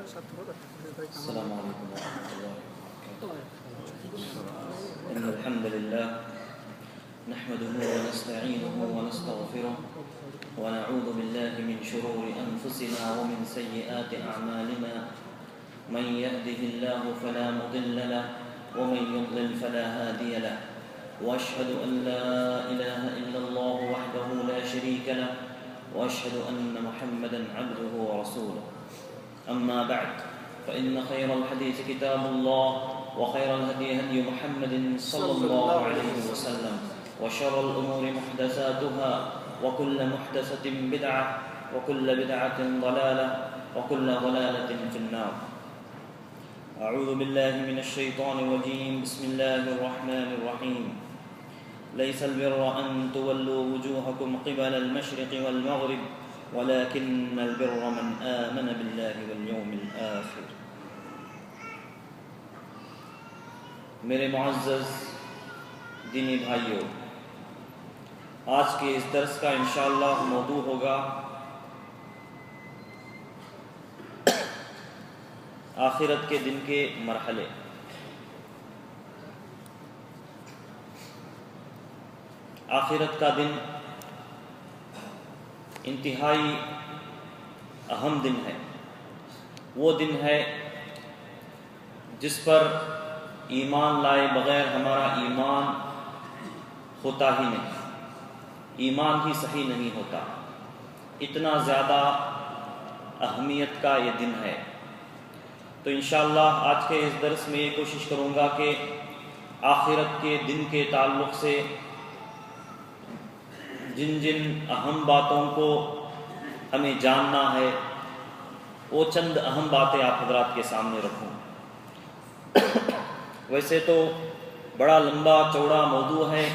السلام عليكم ورحمة الله وبركاته. إن الحمد لله نحمده ونستعينه ونستغفره ونعوذ بالله من شرور أنفسنا ومن سيئات أعمالنا. من يهده الله فلا مضل له ومن يضلل فلا هادي له. وأشهد أن لا إله إلا الله وحده لا شريك له وأشهد أن محمدا عبده ورسوله. أما بعد فإن خير الحديث كتاب الله وخير الهدي هدي محمد صلى الله عليه وسلم وشر الأمور محدثاتها وكل محدثة بدعة وكل بدعة ضلالة وكل ضلالة في النار. أعوذ بالله من الشيطان الرجيم. بسم الله الرحمن الرحيم. ليس البر أن تولوا وجوهكم قبل المشرق والمغرب ولكن البر من آمن بالله واليوم الآخر. میرے معزز دینی بھائیوں، آج کے اس درس کا انشاءاللہ موضوع ہوگا آخرت کے دن کے مرحلے۔ آخرت کا دن انتہائی اہم دن ہے۔ وہ دن ہے جس پر ایمان لائے بغیر ہمارا ایمان ہوتا ہی نہیں، ایمان ہی صحیح نہیں ہوتا۔ اتنا زیادہ اہمیت کا یہ دن ہے۔ تو انشاءاللہ آج کے اس درس میں یہ کوشش کروں گا کہ آخرت کے دن کے تعلق سے جن جن اہم باتوں کو ہمیں جاننا ہے وہ چند اہم باتیں آپ حضرات کے سامنے رکھوں۔ ویسے تو بڑا لمبا چوڑا موضوع ہے،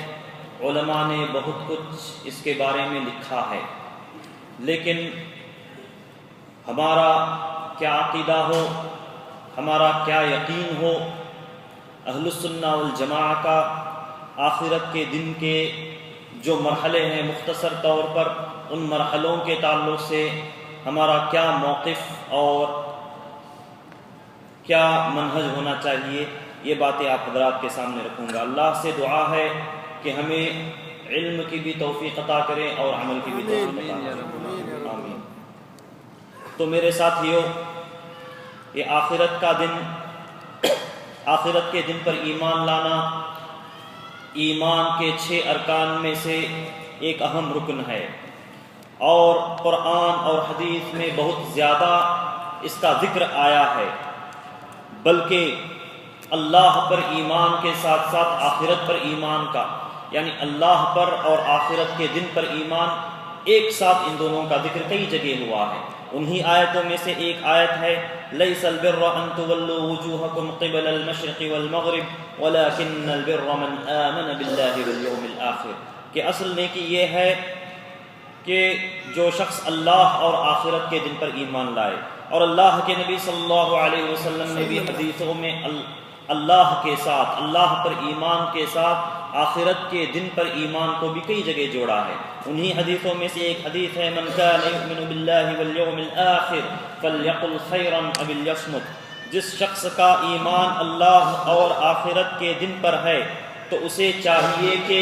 علماء نے بہت کچھ اس کے بارے میں لکھا ہے، لیکن ہمارا کیا عقیدہ ہو، ہمارا کیا یقین ہو اہل السنہ والجماعہ کا، آخرت کے دن کے جو مرحلے ہیں مختصر طور پر ان مرحلوں کے تعلق سے ہمارا کیا موقف اور کیا منہج ہونا چاہیے، یہ باتیں آپ حضرات کے سامنے رکھوں گا۔ اللہ سے دعا ہے کہ ہمیں علم کی بھی توفیق عطا کرے اور عمل کی بھی توفیق عطا کرے، آمین۔ تو میرے ساتھیو، یہ آخرت کا دن، آخرت کے دن پر ایمان لانا ایمان کے 6 ارکان میں سے ایک اہم رکن ہے، اور قرآن اور حدیث میں بہت زیادہ اس کا ذکر آیا ہے، بلکہ اللہ پر ایمان کے ساتھ ساتھ آخرت پر ایمان کا، یعنی اللہ پر اور آخرت کے دن پر ایمان ایک ساتھ ان دونوں کا ذکر کئی جگہ ہوا ہے۔ انہی آیتوں میں سے ایک آیت ہے لیس البر ان تولوا وجوہکم قبل المشرق والمغرب ولکن البر من آمن باللہ والیوم الآخر، کہ اصل نیکی یہ ہے کہ جو شخص اللہ اور آخرت کے دن پر ایمان لائے، اور اللہ کے نبی صلی اللہ علیہ وسلم نے بھی حدیثوں میں اللہ کے ساتھ، اللہ پر ایمان کے ساتھ آخرت کے دن پر ایمان کو بھی کئی جگہ جوڑا ہے۔ انہی حدیثوں میں سے ایک حدیث ہے من کان یؤمن باللہ والیوم الآخر فلیقل خیرا او لیصمت، جس شخص کا ایمان اللہ اور آخرت کے دن پر ہے تو اسے چاہیے کہ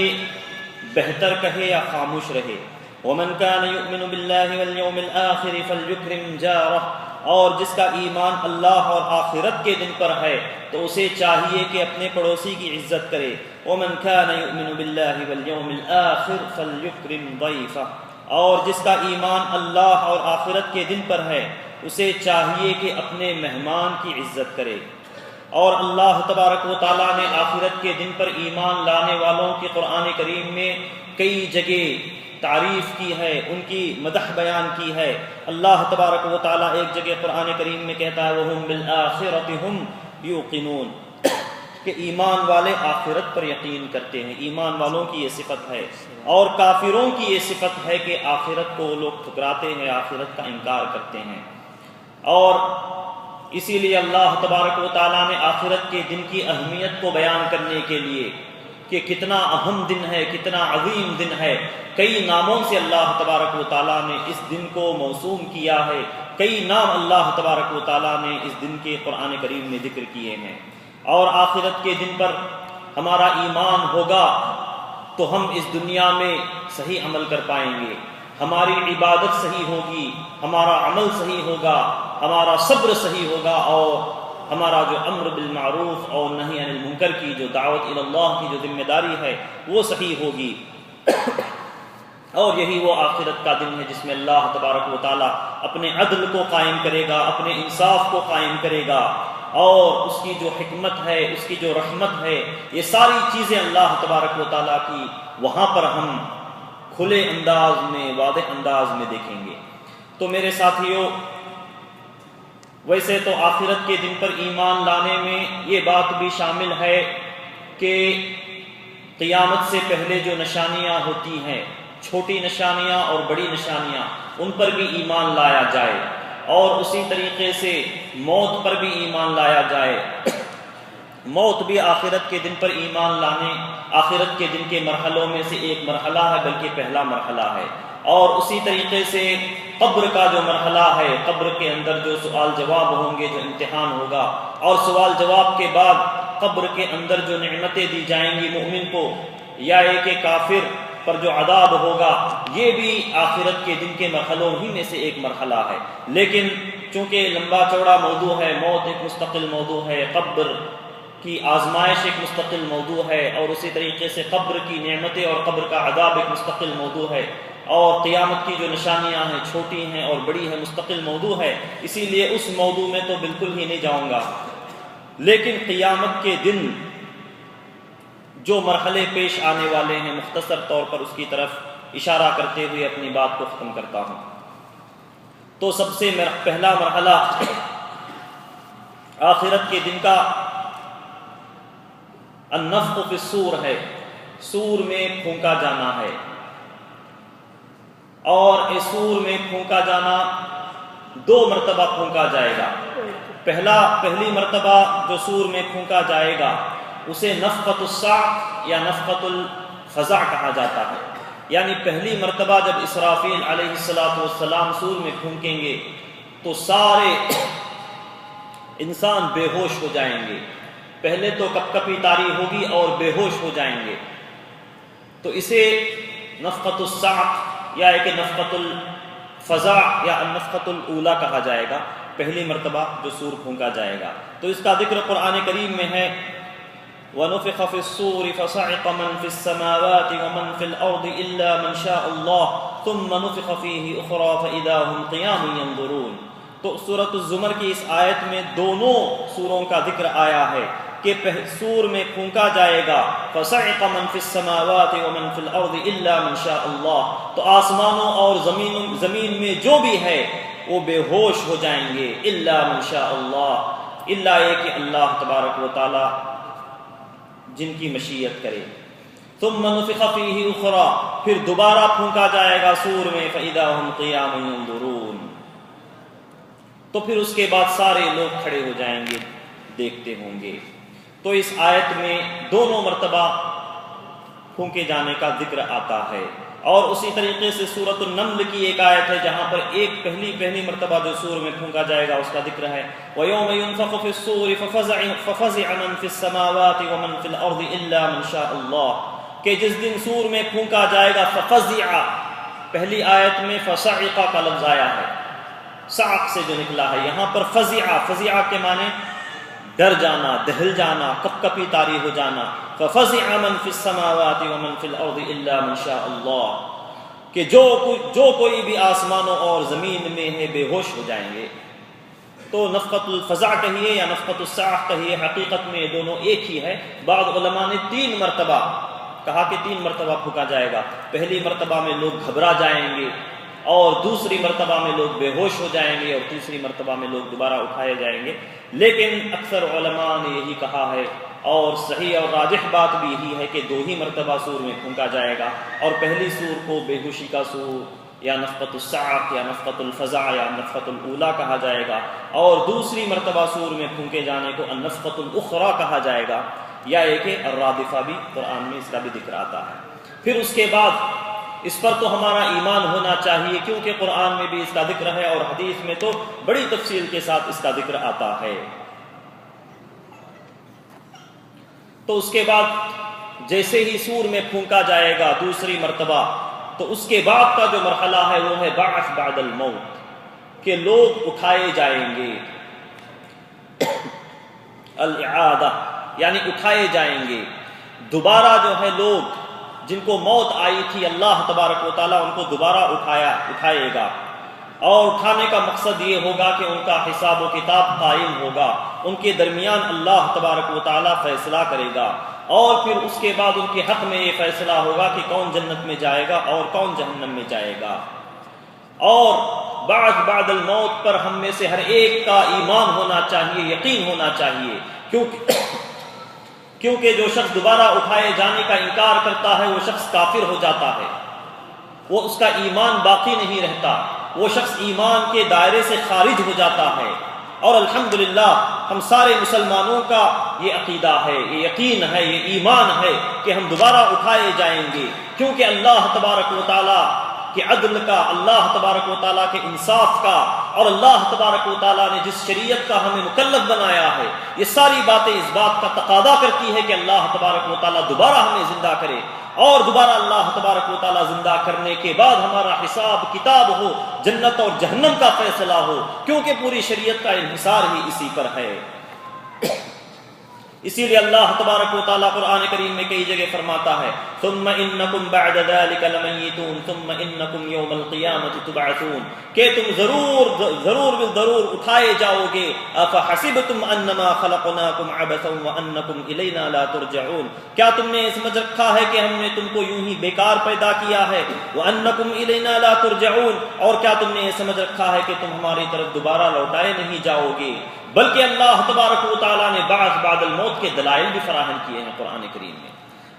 بہتر کہے یا خاموش رہے۔ ومن کان یؤمن باللہ والیوم الآخر فلیکرم جارہ، اور جس کا ایمان اللہ اور آخرت کے دن پر ہے تو اسے چاہیے کہ اپنے پڑوسی کی عزت کرے۔ ومن کان یؤمن باللہ والیوم الآخر فلیکرم ضیفہ، اور جس کا ایمان اللہ اور آخرت کے دن پر ہے اسے چاہیے کہ اپنے مہمان کی عزت کرے۔ اور اللہ تبارک و تعالیٰ نے آخرت کے دن پر ایمان لانے والوں کی قرآن کریم میں کئی جگہ تعریف کی ہے، ان کی مدح بیان کی ہے۔ اللہ تبارک و تعالیٰ ایک جگہ قرآن کریم میں کہتا ہے وَهُمْ بِالْآخِرَةِ هُمْ يُوقِنُونَ، کہ ایمان والے آخرت پر یقین کرتے ہیں، ایمان والوں کی یہ صفت ہے۔ اور کافروں کی یہ صفت ہے کہ آخرت کو وہ لوگ ٹھکراتے ہیں، آخرت کا انکار کرتے ہیں۔ اور اسی لیے اللہ تبارک و تعالیٰ نے آخرت کے دن کی اہمیت کو بیان کرنے کے لیے کہ کتنا اہم دن ہے، کتنا عظیم دن ہے، کئی ناموں سے اللہ تبارک و تعالیٰ نے اس دن کو موسوم کیا ہے کئی نام اللہ تبارک و تعالیٰ نے اس دن کے قرآن کریم میں ذکر کیے ہیں، اور آخرت کے دن پر ہمارا ایمان ہوگا تو ہم اس دنیا میں صحیح عمل کر پائیں گے، ہماری عبادت صحیح ہوگی، ہمارا عمل صحیح ہوگا، ہمارا صبر صحیح ہوگا، اور ہمارا جو امر بالمعروف اور نہی عن المنکر کی جو دعوت الی اللہ کی جو ذمہ داری ہے وہ صحیح ہوگی۔ اور یہی وہ آخرت کا دن ہے جس میں اللہ تبارک و تعالیٰ اپنے عدل کو قائم کرے گا، اپنے انصاف کو قائم کرے گا، اور اس کی جو حکمت ہے، اس کی جو رحمت ہے، یہ ساری چیزیں اللہ تبارک و تعالیٰ کی وہاں پر ہم کھلے انداز میں، واضح انداز میں دیکھیں گے۔ تو میرے ساتھیوں، ویسے تو آخرت کے دن پر ایمان لانے میں یہ بات بھی شامل ہے کہ قیامت سے پہلے جو نشانیاں ہوتی ہیں، چھوٹی نشانیاں اور بڑی نشانیاں، ان پر بھی ایمان لایا جائے، اور اسی طریقے سے موت پر بھی ایمان لایا جائے۔ موت بھی آخرت کے دن پر ایمان لانے، آخرت کے دن کے مرحلوں میں سے ایک مرحلہ ہے، بلکہ پہلا مرحلہ ہے۔ اور اسی طریقے سے قبر کا جو مرحلہ ہے، قبر کے اندر جو سوال جواب ہوں گے، جو امتحان ہوگا، اور سوال جواب کے بعد قبر کے اندر جو نعمتیں دی جائیں گی مومن کو، یا ایک کافر پر جو عذاب ہوگا، یہ بھی آخرت کے دن کے مرحلوں ہی میں سے ایک مرحلہ ہے۔ لیکن چونکہ لمبا چوڑا موضوع ہے، موت ایک مستقل موضوع ہے، قبر کی آزمائش ایک مستقل موضوع ہے، اور اسی طریقے سے قبر کی نعمتیں اور قبر کا عذاب ایک مستقل موضوع ہے، اور قیامت کی جو نشانیاں ہیں، چھوٹی ہیں اور بڑی ہیں، مستقل موضوع ہے، اسی لیے اس موضوع میں تو بالکل ہی نہیں جاؤں گا۔ لیکن قیامت کے دن جو مرحلے پیش آنے والے ہیں، مختصر طور پر اس کی طرف اشارہ کرتے ہوئے اپنی بات کو ختم کرتا ہوں۔ تو سب سے پہلا مرحلہ آخرت کے دن کا النفخ فی الصور ہے، سور میں پھونکا جانا ہے، اور اس سور میں پھونکا جانا 2 مرتبہ پھونکا جائے گا۔ پہلی مرتبہ جو سور میں پھونکا جائے گا اسے نفخۃ الصعق یا نفخۃ الفزع کہا جاتا ہے، یعنی پہلی مرتبہ جب اسرافیل علیہ السلام سور میں پھونکیں گے تو سارے انسان بے ہوش ہو جائیں گے، پہلے تو کپ کپی طاری ہوگی اور بے ہوش ہو جائیں گے، تو اسے نفخۃ الصعق یا ایک نفخۃ الفزع یا النفخۃ الاولی کہا جائے گا، پہلی مرتبہ جو سور پھونکا جائے گا۔ تو اس کا ذکر قرآن کریم میں ہے، وَنُفِخَ فِي الصُّورِ فَصَعِقَ مَنْ فِي السَّمَاوَاتِ وَمَنْ فِي الْأَرْضِ إِلَّا مَنْ شَاءَ اللَّهُ ثُمَّ نُفِخَ فِيهِ أُخْرَى فَإِذَا هُمْ قِيَامٌ يَنظُرُونَ۔ تو سورۃ الزمر کی اس آیت میں دونوں سوروں کا ذکر آیا ہے کہ سور میں پھونکا جائے گا، فَصَعِقَ مَنْ فِي السَّمَاوَاتِ وَمَنْ فِي الْأَرْضِ إِلَّا مَنْ شَاءَ اللَّهُ، تو آسمانوں اور زمین میں جو بھی ہے وہ بے ہوش ہو جائیں گے، إِلَّا مَنْ شَاءَ اللَّهُ، الا یہ کہ اللہ تبارک و تعالی جن کی مشیت کرے۔ ثم نفخ فیہ اخرى، پھر دوبارہ پھونکا جائے گا سور میں، فإذا هم قیام ينظرون، تو پھر اس کے بعد سارے لوگ کھڑے ہو جائیں گے، دیکھتے ہوں گے۔ تو اس آیت میں دونوں مرتبہ پھونکے جانے کا ذکر آتا ہے، اور اسی طریقے سے سورۃ النمل کی ایک آیت ہے جہاں پر ایک پہلی مرتبہ جو سور میں پھونکا جائے گا اس کا ذکر ہے، وَيَوْمَ يُنفَخُ فِي الصُّورِ فَفَزِعَ مَنْ فِي السَّمَاوَاتِ وَمَنْ فِي الْأَرْضِ إِلَّا مَنْ شَاءَ اللَّهُ، کہ جس دن سور میں پھونکا جائے گا، فَفَزِعَ، پہلی آیت میں فَصَعِقَ کا لفظ آیا ہے، صعق سے جو نکلا ہے، یہاں پر فزع کے معنی ڈر جانا، دہل جانا، کپ کپی طاری ہو جانا، فَفَزِعَ مَنْ فِي السَّمَاوَاتِ وَمَنْ فِي الْأَرْضِ إِلَّا مَنْ شَاءَ اللَّهُ، کہ جو کوئی بھی آسمانوں اور زمین میں ہے بے ہوش ہو جائیں گے۔ تو نفخۃ الفزع کہیے یا نفخۃ الصعق کہیے، حقیقت میں یہ دونوں ایک ہی ہے۔ بعض علماء نے 3 مرتبہ کہا کہ 3 مرتبہ پھونکا جائے گا، پہلی مرتبہ میں لوگ گھبرا جائیں گے، اور دوسری مرتبہ میں لوگ بے ہوش ہو جائیں گے، اور تیسری مرتبہ میں لوگ دوبارہ اٹھائے جائیں گے۔ لیکن اکثر علماء نے یہی کہا ہے، اور صحیح اور راجح بات بھی یہی ہے کہ 2 ہی مرتبہ سور میں پھونکا جائے گا، اور پہلی سور کو بے ہوشی کا سور یا نفخۃ الصعق یا نفخۃ الفزع یا نفخۃ الاولی کہا جائے گا، اور دوسری مرتبہ سور میں پھونکے جانے کو النفخۃ الاخری کہا جائے گا، یا ایک الرادفہ بھی قرآن میں اس کا بھی ذکر آتا ہے۔ پھر اس کے بعد اس پر تو ہمارا ایمان ہونا چاہیے، کیونکہ قرآن میں بھی اس کا ذکر ہے اور حدیث میں تو بڑی تفصیل کے ساتھ اس کا ذکر آتا ہے۔ تو اس کے بعد جیسے ہی سور میں پھونکا جائے گا دوسری مرتبہ، تو اس کے بعد کا جو مرحلہ ہے وہ ہے بعث بعد الموت، کہ لوگ اٹھائے جائیں گے، الاعادہ یعنی اٹھائے جائیں گے دوبارہ۔ جو ہے لوگ جن کو موت آئی تھی، اللہ تبارک و تعالیٰ ان کو دوبارہ اٹھائے گا، اور اٹھانے کا مقصد یہ ہوگا کہ ان کا حساب و کتاب قائم ہوگا، ان کے درمیان اللہ تبارک و تعالیٰ فیصلہ کرے گا، اور پھر اس کے بعد ان کے حق میں یہ فیصلہ ہوگا کہ کون جنت میں جائے گا اور کون جہنم میں جائے گا۔ اور بعد الموت پر ہم میں سے ہر ایک کا ایمان ہونا چاہیے، یقین ہونا چاہیے، کیونکہ جو شخص دوبارہ اٹھائے جانے کا انکار کرتا ہے وہ شخص کافر ہو جاتا ہے، وہ اس کا ایمان باقی نہیں رہتا، وہ شخص ایمان کے دائرے سے خارج ہو جاتا ہے۔ اور الحمدللہ ہم سارے مسلمانوں کا یہ عقیدہ ہے، یہ یقین ہے، یہ ایمان ہے کہ ہم دوبارہ اٹھائے جائیں گے، کیونکہ اللہ تبارک و تعالیٰ کے عدل کا، اللہ تبارک و تعالیٰ کے انصاف کا، اور اللہ تبارک و تعالیٰ نے جس شریعت کا ہمیں مکلف بنایا ہے، یہ ساری باتیں اس بات کا تقاضا کرتی ہے کہ اللہ تبارک و تعالیٰ دوبارہ ہمیں زندہ کرے، اور دوبارہ اللہ تبارک و تعالیٰ زندہ کرنے کے بعد ہمارا حساب کتاب ہو، جنت اور جہنم کا فیصلہ ہو، کیونکہ پوری شریعت کا انحصار ہی اسی پر ہے۔ اسی لیے اللہ تبارک و تعالیٰ قرآن کریم میں کئی جگہ فرماتا ہے ثم انکم بعد ذلک لمیتون ثم انکم یوم القیامۃ تبعثون، کہ تم ضرور اٹھائے جاؤ گے۔ افحسبتم انما خلقناکم عبثا وانکم الینا لا ترجعون، کیا تم نے سمجھ رکھا ہے کہ ہم نے تم کو یوں ہی بیکار پیدا کیا ہے؟ وانکم الینا لا ترجعون، اور کیا تم نے یہ سمجھ رکھا ہے کہ تم ہماری طرف دوبارہ لوٹائے نہیں جاؤ گے؟ بلکہ اللہ تبارک و تعالیٰ نے بعد الموت کے دلائل بھی فراہم کیے ہیں قرآن کریم میں،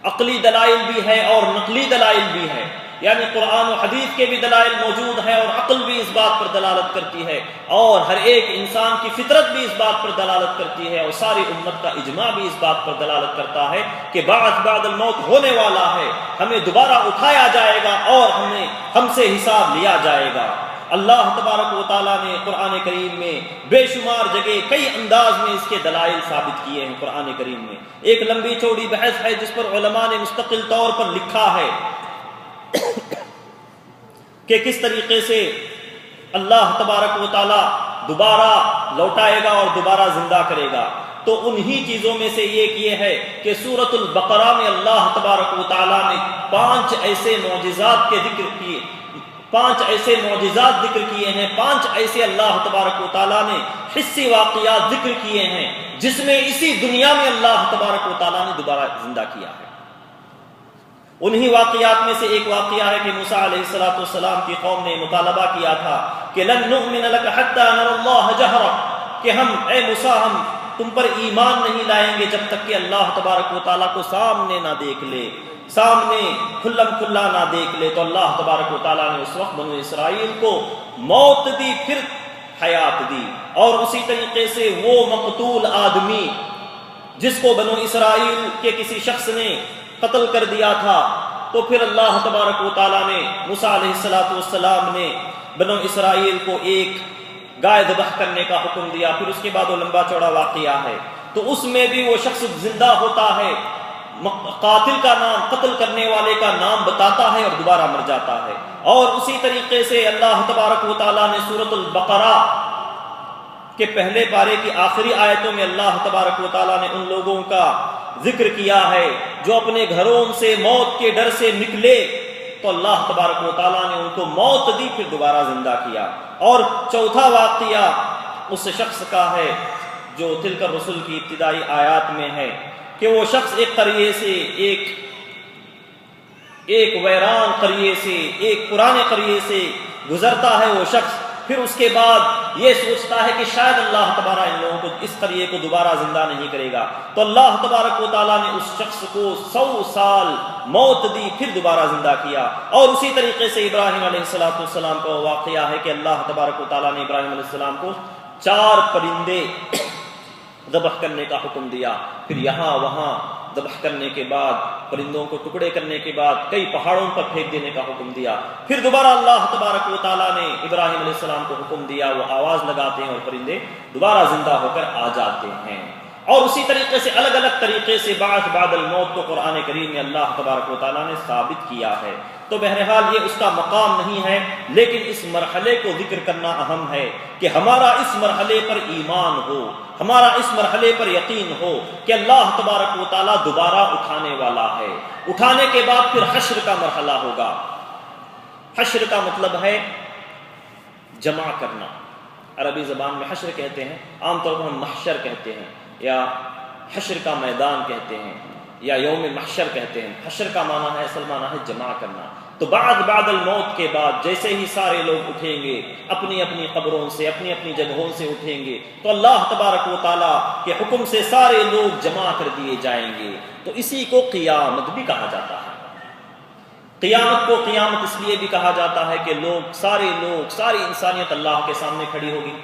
عقلی دلائل بھی ہے اور نقلی دلائل بھی ہے، یعنی قرآن و حدیث کے بھی دلائل موجود ہیں، اور عقل بھی اس بات پر دلالت کرتی ہے، اور ہر ایک انسان کی فطرت بھی اس بات پر دلالت کرتی ہے، اور ساری امت کا اجماع بھی اس بات پر دلالت کرتا ہے کہ بعد الموت ہونے والا ہے، ہمیں دوبارہ اٹھایا جائے گا اور ہم سے حساب لیا جائے گا۔ اللہ تبارک و تعالیٰ نے قرآن کریم میں بے شمار جگہ کئی انداز میں اس کے دلائل ثابت کیے ہیں۔ قرآن کریم میں ایک لمبی چوڑی بحث ہے جس پر علماء نے مستقل طور پر لکھا ہے کہ کس طریقے سے اللہ تبارک و تعالیٰ دوبارہ لوٹائے گا اور دوبارہ زندہ کرے گا۔ تو انہی چیزوں میں سے ایک یہ ہے کہ سورۃ البقرہ میں اللہ تبارک و تعالیٰ نے 5 ایسے معجزات ذکر کیے ہیں، 5 ایسے اللہ تبارک و تعالیٰ نے حسی واقعات ذکر کیے ہیں جس میں اسی دنیا میں اللہ تبارک و تعالیٰ نے دوبارہ زندہ کیا ہے۔ انہی واقعات میں سے ایک واقعہ ہے کہ موسیٰ علیہ السلام کی قوم نے مطالبہ کیا تھا کہ لن نؤمن لک حتی نر اللہ جہرا، کہ اے موسیٰ ہم تم پر ایمان نہیں لائیں گے جب تک کہ اللہ تبارک و تعالیٰ کو سامنے نہ دیکھ لے، سامنے کھلم کھلا نہ دیکھ لے۔ تو اللہ تبارک و تعالیٰ نے اس وقت بنو اسرائیل کو موت دی، پھر حیات دی، اور اسی طریقے سے وہ مقتول آدمی جس کو بنو اسرائیل کے کسی شخص نے قتل کر دیا تھا، تو پھر اللہ تبارک و تعالیٰ نے موسیٰ علیہ السلام نے بنو اسرائیل کو ایک گائے ذبح کرنے کا حکم دیا۔ پھر اس کے بعد وہ لمبا چوڑا واقعہ ہے، تو اس میں بھی وہ شخص زندہ ہوتا ہے، قاتل کا نام، قتل کرنے والے کا نام بتاتا ہے اور دوبارہ مر جاتا ہے۔ اور اسی طریقے سے اللہ تبارک و تعالیٰ نے سورۃ البقرہ کے پہلے پارے کی آخری آیتوں میں اللہ تبارک و تعالیٰ نے ان لوگوں کا ذکر کیا ہے جو اپنے گھروں سے موت کے ڈر سے نکلے، تو اللہ تبارک و تعالیٰ نے ان کو موت دی، پھر دوبارہ زندہ کیا۔ اور چوتھا واقعہ اس شخص کا ہے جو تلک الرسل کی ابتدائی آیات میں ہے کہ وہ شخص ایک قریے سے، ایک ویران قریے سے، ایک پرانے قریے سے گزرتا ہے وہ شخص، پھر اس کے بعد یہ سوچتا ہے کہ شاید اللہ تبارک ان لوگوں کو اس قریے کو دوبارہ زندہ نہیں کرے گا، تو اللہ تبارک و تعالیٰ نے اس شخص کو 100 سال موت دی، پھر دوبارہ زندہ کیا۔ اور اسی طریقے سے ابراہیم علیہ السلام کا واقعہ ہے کہ اللہ تبارک و تعالیٰ نے ابراہیم علیہ السلام کو 4 پرندے ذبح کرنے کا حکم دیا، پھر یہاں وہاں ذبح کرنے کے بعد پرندوں کو ٹکڑے کرنے کے بعد کئی پہاڑوں پر پھینک دینے کا حکم دیا. پھر دوبارہ اللہ تبارک و تعالیٰ نے ابراہیم علیہ السلام کو حکم دیا, وہ آواز لگاتے ہیں اور پرندے دوبارہ زندہ ہو کر آ جاتے ہیں. اور اسی طریقے سے الگ الگ طریقے سے بعث بعد الموت کو قرآن کریم میں اللہ تبارک و تعالیٰ نے ثابت کیا ہے. تو بہرحال یہ اس کا مقام نہیں ہے, لیکن اس مرحلے کو ذکر کرنا اہم ہے کہ ہمارا اس مرحلے پر ایمان ہو, ہمارا اس مرحلے پر یقین ہو کہ اللہ تبارک و تعالیٰ دوبارہ اٹھانے والا ہے. اٹھانے کے بعد پھر حشر کا مرحلہ ہوگا. حشر کا مطلب ہے جمع کرنا. عربی زبان میں حشر کہتے ہیں, عام طور پر ہم محشر کہتے ہیں یا حشر کا میدان کہتے ہیں یا یوم محشر کہتے ہیں. حشر کا معنی ہے, اصل معنی ہے جمع کرنا. تو بعد الموت کے بعد جیسے ہی سارے لوگ اٹھیں گے اپنی اپنی قبروں سے, اپنی اپنی جگہوں سے اٹھیں گے, تو اللہ تبارک و تعالیٰ کے حکم سے سارے لوگ جمع کر دیے جائیں گے. تو اسی کو قیامت بھی کہا جاتا ہے. قیامت کو قیامت اس لیے بھی کہا جاتا ہے کہ ساری انسانیت اللہ کے سامنے کھڑی ہوگی,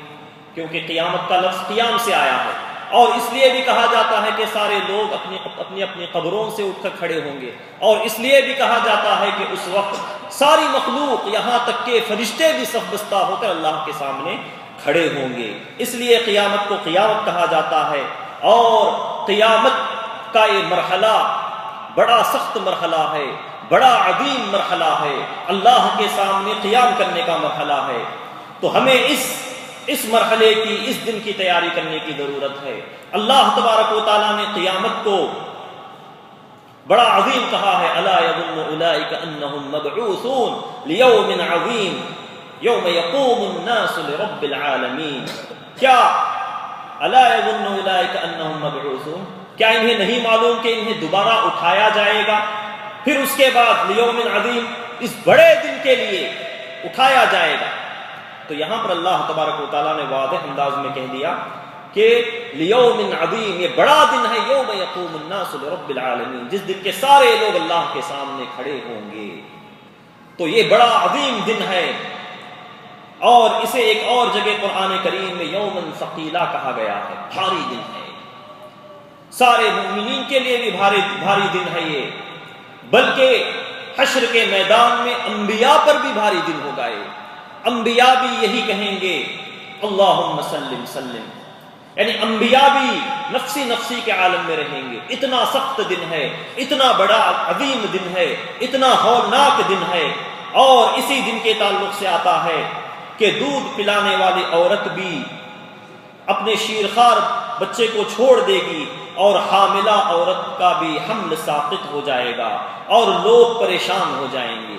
کیونکہ قیامت کا لفظ قیام سے آیا ہے. اور اس لیے بھی کہا جاتا ہے کہ سارے لوگ اپنی اپنی قبروں سے اٹھ کر کھڑے ہوں گے. اور اس لیے بھی کہا جاتا ہے کہ اس وقت ساری مخلوق یہاں تک کہ فرشتے بھی صف بستہ ہو کر اللہ کے سامنے کھڑے ہوں گے. اس لیے قیامت کو قیامت کہا جاتا ہے. اور قیامت کا یہ مرحلہ بڑا سخت مرحلہ ہے, بڑا عظیم مرحلہ ہے, اللہ کے سامنے قیام کرنے کا مرحلہ ہے. تو ہمیں اس مرحلے کی, اس دن کی تیاری کرنے کی ضرورت ہے. اللہ تبارک و تعالیٰ نے قیامت کو بڑا عظیم کہا ہے. الا یظن اولئک انہم مبعوثون لیوم عظیم یوم یقوم الناس لرب العالمین. کیا الا یظن اولئک انہم مبعوثون, کیا انہیں نہیں معلوم کہ انہیں دوبارہ اٹھایا جائے گا, پھر اس کے بعد لیوم عظیم, اس بڑے دن کے لیے اٹھایا جائے گا. تو یہاں پر اللہ تبارک و تعالیٰ نے واضح انداز میں کہہ دیا کہ لیوم عظیم, یہ بڑا دن ہے, یوم یقوم الناس لرب العالمین, جس دن کے سارے لوگ اللہ کے سامنے کھڑے ہوں گے. تو یہ بڑا عظیم دن ہے. اور اسے ایک اور جگہ قرآن کریم میں یوم ثقیلہ کہا گیا ہے, بھاری دن ہے. سارے مومنین کے لیے بھی بھاری دن ہے یہ, بلکہ حشر کے میدان میں انبیاء پر بھی بھاری دن ہوگا. انبیاء بھی یہی کہیں گے اللہم سلم سلم, یعنی انبیاء بھی نفسی کے عالم میں رہیں گے. اتنا سخت دن ہے, اتنا بڑا عظیم دن ہے, اتنا ہولناک دن ہے. اور اسی دن کے تعلق سے آتا ہے کہ دودھ پلانے والی عورت بھی اپنے شیرخوار بچے کو چھوڑ دے گی, اور حاملہ عورت کا بھی حمل ساقط ہو جائے گا, اور لوگ پریشان ہو جائیں گے.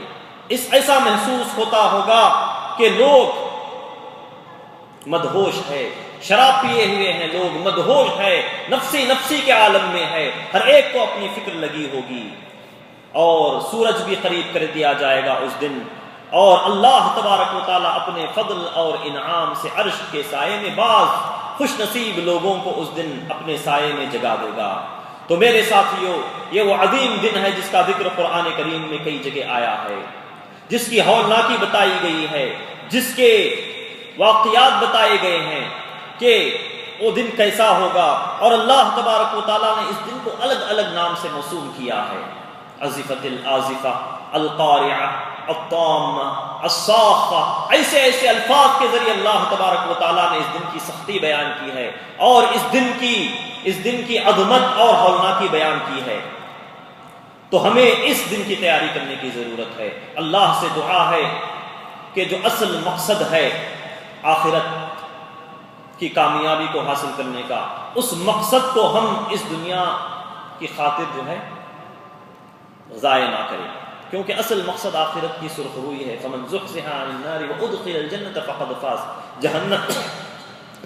ایسا محسوس ہوتا ہوگا کہ لوگ مدہوش ہے, شراب پیے ہوئے ہیں, لوگ مدہوش ہے, نفسی کے عالم میں ہے, ہر ایک کو اپنی فکر لگی ہوگی. اور سورج بھی قریب کر دیا جائے گا اس دن, اور اللہ تبارک و تعالیٰ اپنے فضل اور انعام سے عرش کے سائے میں بعض خوش نصیب لوگوں کو اس دن اپنے سائے میں جگا دے گا. تو میرے ساتھیوں, یہ وہ عظیم دن ہے جس کا ذکر قرآن کریم میں کئی جگہ آیا ہے, جس کی ہولناکی بتائی گئی ہے, جس کے واقعات بتائے گئے ہیں کہ وہ دن کیسا ہوگا. اور اللہ تبارک و تعالیٰ نے اس دن کو الگ الگ نام سے موسوم کیا ہے. عزفت العازفہ, القارعہ, الطامہ, الصاخہ, ایسے الفاظ کے ذریعے اللہ تبارک و تعالیٰ نے اس دن کی سختی بیان کی ہے, اور اس دن کی عظمت اور ہولناکی بیان کی ہے. تو ہمیں اس دن کی تیاری کرنے کی ضرورت ہے. اللہ سے دعا ہے کہ جو اصل مقصد ہے آخرت کی کامیابی کو حاصل کرنے کا, اس مقصد کو ہم اس دنیا کی خاطر جو ہے ضائع نہ کریں, کیونکہ اصل مقصد آخرت کی سرخروئی ہے. فمن زحزح عن النار وادخل الجنة فقد فاز,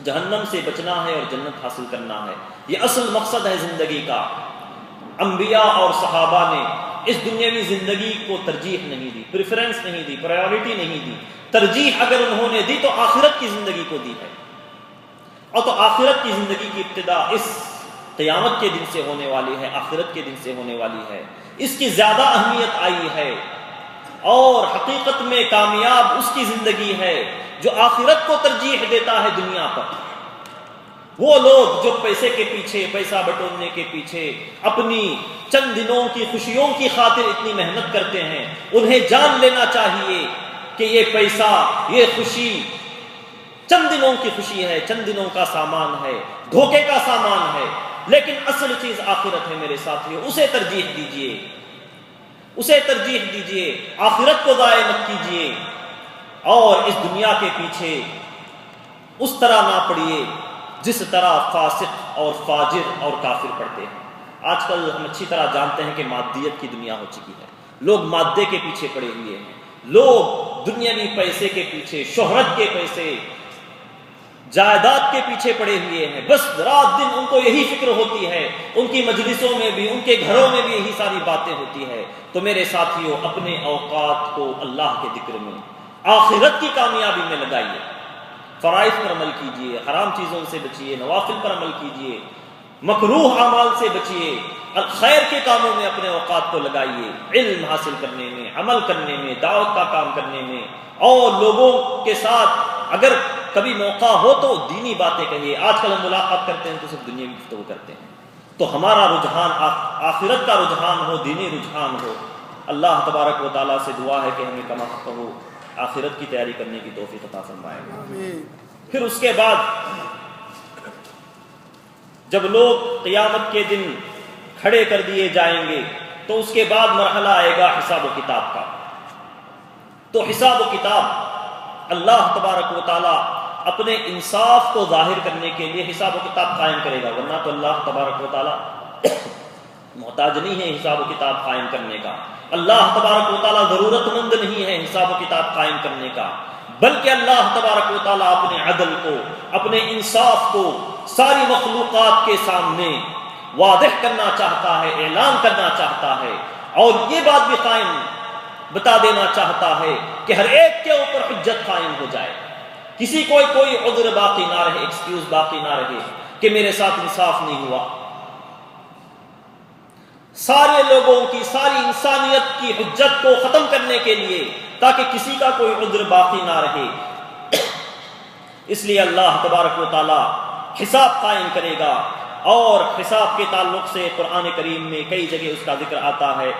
جہنم سے بچنا ہے اور جنت حاصل کرنا ہے, یہ اصل مقصد ہے زندگی کا. انبیاء اور صحابہ نے اس دنیاوی زندگی کو ترجیح نہیں دی, پریفرنس نہیں دی, پرائیورٹی نہیں دی. ترجیح اگر انہوں نے دی تو آخرت کی زندگی کو دی ہے. اور تو آخرت کی زندگی کی ابتدا اس قیامت کے دن سے ہونے والی ہے, آخرت کے دن سے ہونے والی ہے. اس کی زیادہ اہمیت آئی ہے, اور حقیقت میں کامیاب اس کی زندگی ہے جو آخرت کو ترجیح دیتا ہے دنیا پر. وہ لوگ جو پیسے کے پیچھے، پیسہ بٹورنے کے پیچھے اپنی چند دنوں کی خوشیوں کی خاطر اتنی محنت کرتے ہیں، انہیں جان لینا چاہیے کہ یہ پیسہ، یہ خوشی چند دنوں کی خوشی ہے، چند دنوں کا سامان ہے، دھوکے کا سامان ہے، لیکن اصل چیز آخرت ہے میرے ساتھیو۔ اسے ترجیح دیجئے، اسے ترجیح دیجئے، آخرت کو ضائع مت کیجئے، اور اس دنیا کے پیچھے اس طرح نہ پڑیے جس طرح فاسق اور فاجر اور کافر پڑتے ہیں۔ آج کل ہم اچھی طرح جانتے ہیں کہ مادیت کی دنیا ہو چکی ہے، لوگ مادے کے پیچھے پڑے ہوئے ہیں، لوگ دنیاوی پیسے کے پیچھے، شہرت کے پیسے، جائیداد کے پیچھے پڑے ہوئے ہیں، بس رات دن ان کو یہی فکر ہوتی ہے، ان کی مجلسوں میں بھی، ان کے گھروں میں بھی یہی ساری باتیں ہوتی ہے۔ تو میرے ساتھیوں، اپنے اوقات کو اللہ کے ذکر میں، آخرت کی کامیابی میں لگائیے، فرائض پر عمل کیجئے، حرام چیزوں سے بچیے، نوافل پر عمل کیجئے، مکروہ اعمال سے بچیے، خیر کے کاموں میں اپنے اوقات کو لگائیے، علم حاصل کرنے میں، عمل کرنے میں، دعوت کا کام کرنے میں، اور لوگوں کے ساتھ اگر کبھی موقع ہو تو دینی باتیں کہیے۔ آج کل ہم ملاقات کرتے ہیں تو صرف دنیا کی گفتگو کرتے ہیں، تو ہمارا رجحان آخرت کا رجحان ہو، دینی رجحان ہو۔ اللہ تبارک و تعالیٰ سے دعا ہے کہ ہمیں کما ہو آخرت کی تیاری کرنے کی توفیق عطا فرمائے۔ پھر اس کے بعد جب لوگ قیامت کے دن کھڑے کر دیے جائیں گے تو اس کے بعد مرحلہ آئے گا حساب و کتاب کا۔ تو حساب و کتاب اللہ تبارک و تعالیٰ اپنے انصاف کو ظاہر کرنے کے لیے حساب و کتاب قائم کرے گا، ورنہ تو اللہ تبارک و تعالیٰ محتاج نہیں ہے حساب و کتاب قائم کرنے کا۔ اللہ تبارک و تعالیٰ ضرورت مند نہیں ہے حساب و کتاب قائم کرنے کا، بلکہ اللہ تبارک و تعالیٰ اپنے عدل کو، اپنے انصاف کو ساری مخلوقات کے سامنے واضح کرنا چاہتا ہے، اعلان کرنا چاہتا ہے، اور یہ بات بھی قائم بتا دینا چاہتا ہے کہ ہر ایک کے اوپر حجت قائم ہو جائے، کسی کو کوئی عذر باقی نہ رہے، ایکسکیوز باقی نہ رہے کہ میرے ساتھ انصاف نہیں ہوا۔ سارے لوگوں کی، ساری انسانیت کی حجت کو ختم کرنے کے لیے، تاکہ کسی کا کوئی عذر باقی نہ رہے، اس لیے اللہ تبارک و تعالی حساب قائم کرے گا۔ اور حساب کے تعلق سے قرآن کریم میں کئی جگہ اس کا ذکر آتا ہے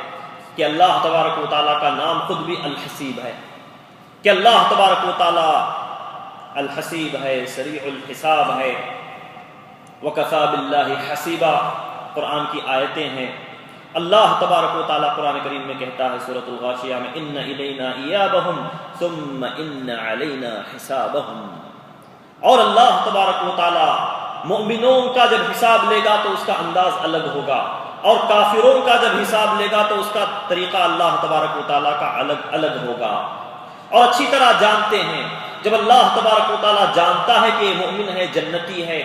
کہ اللہ تبارک و تعالیٰ کا نام خود بھی الحسیب ہے، کہ اللہ تبارک و تعالیٰ الحسیب ہے، سریع الحساب ہے، وَكَفَى بِاللَّهِ حَسِيبًا قرآن کی آیتیں ہیں۔ اللہ تبارک و تعالیٰ قرآن کریم میں کہتا ہے سورۃ الغاشیہ میں، إِنَّ إِلَيْنَا إِيَابَهُمْ ثُمَّ إِنَّ عَلَيْنَا حِسَابَهُمْ۔ اور اللہ تبارک و تعالیٰ مومنوں کا جب حساب لے گا تو اس کا انداز الگ ہوگا، اور کافروں کا جب حساب لے گا تو اس کا طریقہ اللہ تبارک و تعالیٰ کا الگ الگ ہوگا۔ اور اچھی طرح جانتے ہیں، جب اللہ تبارک و تعالیٰ جانتا ہے کہ یہ مومن ہے، جنتی ہے،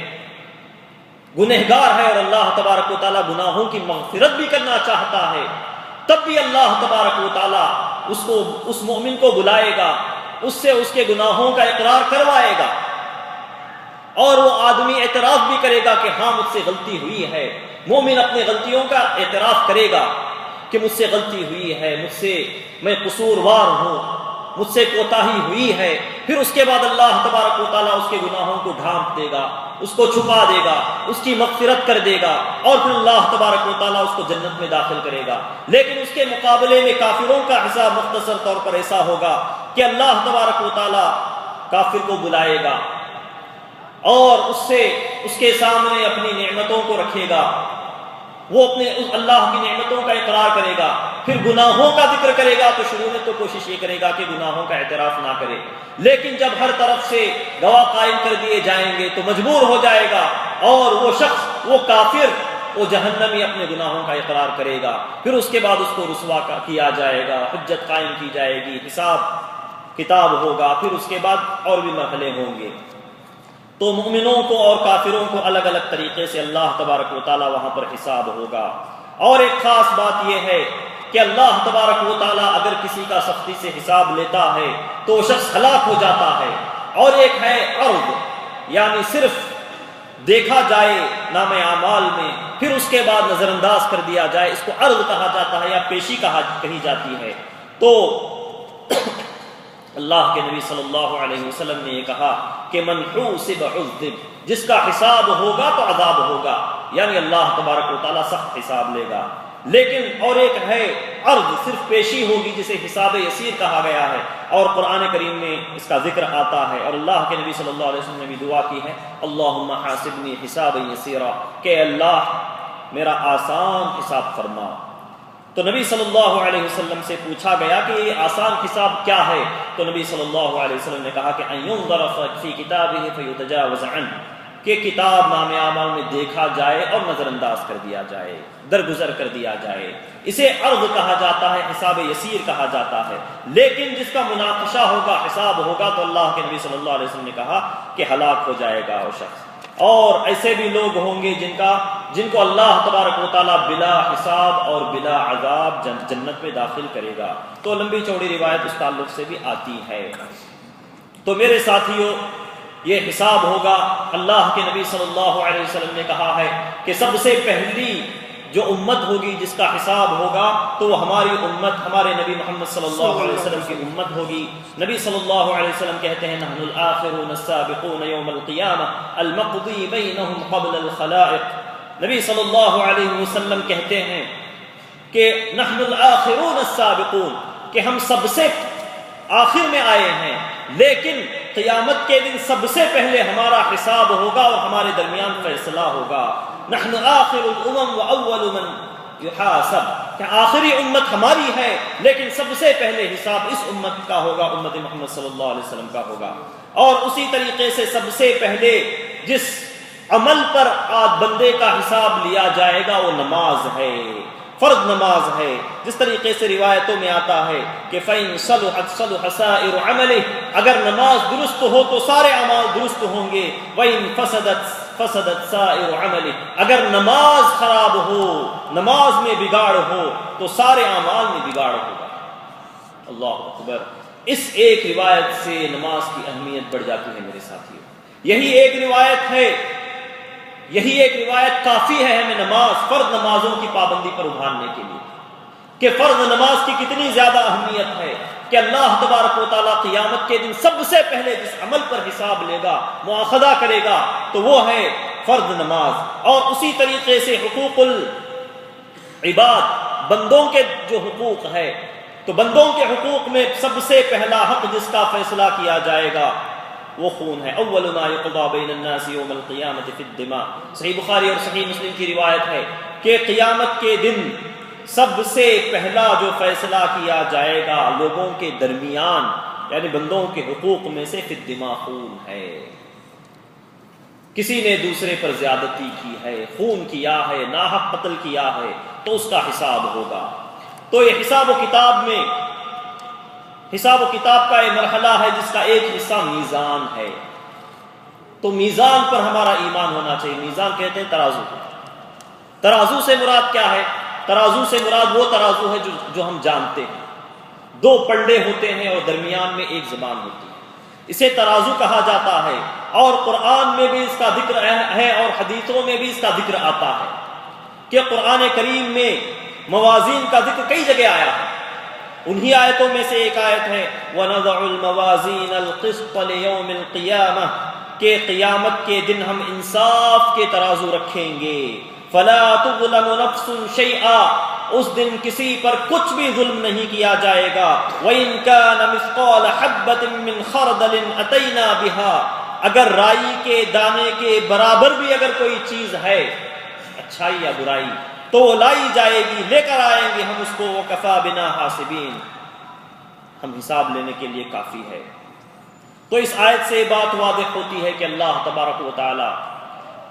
گنہگار ہے، اور اللہ تبارک و تعالیٰ گناہوں کی مغفرت بھی کرنا چاہتا ہے، تب بھی اللہ تبارک و تعالیٰ اس مومن کو بلائے گا، اس سے اس کے گناہوں کا اقرار کروائے گا، اور وہ آدمی اعتراف بھی کرے گا کہ ہاں مجھ سے غلطی ہوئی ہے۔ مومن اپنی غلطیوں کا اعتراف کرے گا کہ مجھ سے غلطی ہوئی ہے، میں قصوروار ہوں، مجھ سے کوتاہی ہوئی ہے۔ پھر اس کے بعد اللہ تبارک و تعالیٰ اس کے گناہوں کو ڈھانپ دے گا، اس کو چھپا دے گا، اس کی مغفرت کر دے گا، اور پھر اللہ تبارک و تعالیٰ اس کو جنت میں داخل کرے گا۔ لیکن اس کے مقابلے میں کافروں کا حساب مختصر طور پر ایسا ہوگا کہ اللہ تبارک و تعالیٰ کافر کو بلائے گا اور اس کے سامنے اپنی نعمتوں کو رکھے گا، وہ اپنے اللہ کی نعمتوں کا اقرار کرے گا، پھر گناہوں کا ذکر کرے گا تو شروع میں تو کوشش یہ کرے گا کہ گناہوں کا اعتراف نہ کرے، لیکن جب ہر طرف سے گواہ قائم کر دیے جائیں گے تو مجبور ہو جائے گا، اور وہ شخص، وہ کافر، وہ جہنمی اپنے گناہوں کا اقرار کرے گا۔ پھر اس کے بعد اس کو رسوا کیا جائے گا، حجت قائم کی جائے گی، حساب کتاب ہوگا، پھر اس کے بعد اور بھی مرحلے ہوں گے۔ تو مومنوں کو اور کافروں کو الگ الگ طریقے سے اللہ تبارک و تعالیٰ وہاں پر حساب ہوگا۔ اور ایک خاص بات یہ ہے کہ اللہ تبارک و تعالیٰ اگر کسی کا سختی سے حساب لیتا ہے تو وہ شخص ہلاک ہو جاتا ہے۔ اور ایک ہے عرض، یعنی صرف دیکھا جائے نام اعمال میں، پھر اس کے بعد نظر انداز کر دیا جائے، اس کو عرض کہا جاتا ہے یا پیشی کہی جاتی ہے۔ تو اللہ کے نبی صلی اللہ علیہ وسلم نے یہ کہا کہ من حوسب عذب، جس کا حساب ہوگا تو عذاب ہوگا، یعنی اللہ تبارک و تعالیٰ سخت حساب لے گا۔ لیکن اور ایک ہے عرض، صرف پیشی ہوگی جسے حساب یسیر کہا گیا ہے، اور قرآن کریم میں اس کا ذکر آتا ہے، اور اللہ کے نبی صلی اللہ علیہ وسلم نے بھی دعا کی ہے اللہم حاسبنی حسابا یسیرا، کہ اللہ میرا آسان حساب فرما۔ تو نبی صلی اللہ علیہ وسلم سے پوچھا گیا کہ یہ آسان حساب کیا ہے، تو نبی صلی اللہ علیہ وسلم نے کہا کہ ان ينظر فی کتابہ فیتجاوز عنہ، کہ کتاب نام اعمال میں دیکھا جائے اور نظر انداز کر دیا جائے، درگزر کر دیا جائے۔ اسے عرض کہا جاتا ہے، حساب یسیر کہا جاتا ہے۔ لیکن جس کا مناقشہ ہوگا، حساب ہوگا، تو اللہ کے نبی صلی اللہ علیہ وسلم نے کہا کہ ہلاک ہو جائے گا وہ شخص۔ اور ایسے بھی لوگ ہوں گے جن کو اللہ تبارک و تعالیٰ بلا حساب اور بلا عذاب جنت میں داخل کرے گا۔ تو لمبی چوڑی روایت اس تعلق سے بھی آتی ہے۔ تو میرے ساتھیوں، یہ حساب ہوگا۔ اللہ کے نبی صلی اللہ علیہ وسلم نے کہا ہے کہ سب سے پہلی جو امت ہوگی جس کا حساب ہوگا تو وہ ہماری امت، ہمارے نبی محمد صلی اللہ علیہ وسلم کی امت ہوگی۔ نبی صلی اللہ علیہ وسلم کہتے ہیں نحن الآخرون السابقون یوم القیامہ المقضی بینہم قبل الخلائق۔ نبی صلی اللہ علیہ وسلم کہتے ہیں کہ نحن الآخرون السابقون، کہ ہم سب سے آخر میں آئے ہیں، لیکن قیامت کے دن سب سے پہلے ہمارا حساب ہوگا اور ہمارے درمیان فیصلہ ہوگا۔ نحن آخر الامم واول من یحاسب، کہ آخری امت ہماری ہے لیکن سب سے پہلے حساب اس امت کا ہوگا، امت محمد صلی اللہ علیہ وسلم کا ہوگا۔ اور اسی طریقے سے سب سے پہلے جس عمل پر بندے کا حساب لیا جائے گا وہ نماز ہے، فرض نماز ہے۔ جس طریقے سے روایتوں میں آتا ہے کہ فَإِن صَلُحَتْ صَلُحَ سَائِرُ عَمَلِهِ، اگر نماز درست ہو تو سارے اعمال درست ہوں گے، وَإِن فَسَدَتْ سَائِرُ عَمَلِهِ، اگر نماز خراب ہو، نماز میں بگاڑ ہو تو سارے اعمال میں بگاڑ ہوگا۔ اللہ اکبر۔ اس ایک روایت سے نماز کی اہمیت بڑھ جاتی ہے میرے ساتھیوں۔ یہی ایک روایت کافی ہے ہمیں نماز، فرض نمازوں کی پابندی پر ابھارنے کے لیے، کہ فرض نماز کی کتنی زیادہ اہمیت ہے، کہ اللہ تبارک و تعالیٰ قیامت کے دن سب سے پہلے جس عمل پر حساب لے گا، مؤاخذہ کرے گا، تو وہ ہے فرض نماز۔ اور اسی طریقے سے حقوق العباد، بندوں کے جو حقوق ہے، تو بندوں کے حقوق میں سب سے پہلا حق جس کا فیصلہ کیا جائے گا وہ خون ہے۔ اول ما یقضی بین الناس یوم القیامۃ فی الدماء، صحیح بخاری اور صحیح مسلم کی روایت ہے کہ قیامت کے دن سب سے پہلا جو فیصلہ کیا جائے گا لوگوں کے درمیان، یعنی بندوں کے حقوق میں سے فی الدماء خون ہے۔ کسی نے دوسرے پر زیادتی کی ہے، خون کیا ہے، ناحق قتل کیا ہے، تو اس کا حساب ہوگا۔ تو یہ حساب و کتاب کا ایک مرحلہ ہے جس کا ایک حصہ میزان ہے۔ تو میزان پر ہمارا ایمان ہونا چاہیے۔ میزان کہتے ہیں ترازو کو۔ ترازو سے مراد کیا ہے؟ ترازو سے مراد وہ ترازو ہے جو ہم جانتے ہیں، دو پلڑے ہوتے ہیں اور درمیان میں ایک زبان ہوتی ہے، اسے ترازو کہا جاتا ہے۔ اور قرآن میں بھی اس کا ذکر ہے اور حدیثوں میں بھی اس کا ذکر آتا ہے کہ قرآن کریم میں موازین کا ذکر کئی جگہ آیا ہے۔ انہی آیتوں میں سے ایک آیت ہے وَنَضَعُ الْمَوَازِينَ الْقِسْطَ لِيَوْمِ الْقِيَامَةِ، کہ قیامت کے دن ہم انصاف کے ترازو رکھیں گے۔ فَلَا تُظْلَمُ نَفْسٌ شَيْئًا، اس دن کسی پر کچھ بھی ظلم نہیں کیا جائے گا۔ وَإِن كَانَ مِثْقَالَ حَبَّةٍ مِّنْ خَرْدَلٍ أَتَيْنَا بِهَا، اگر رائی کے دانے کے برابر بھی اگر کوئی چیز ہے، اچھائی یا برائی، تو وہ لائی جائے گی، لے کر آئیں گے ہم اس کو۔ وَكَفَى بِنَا حَاسِبِينَ، ہم حساب لینے کے لیے کافی ہے۔ تو اس آیت سے بات واضح ہوتی ہے کہ اللہ تبارک و تعالی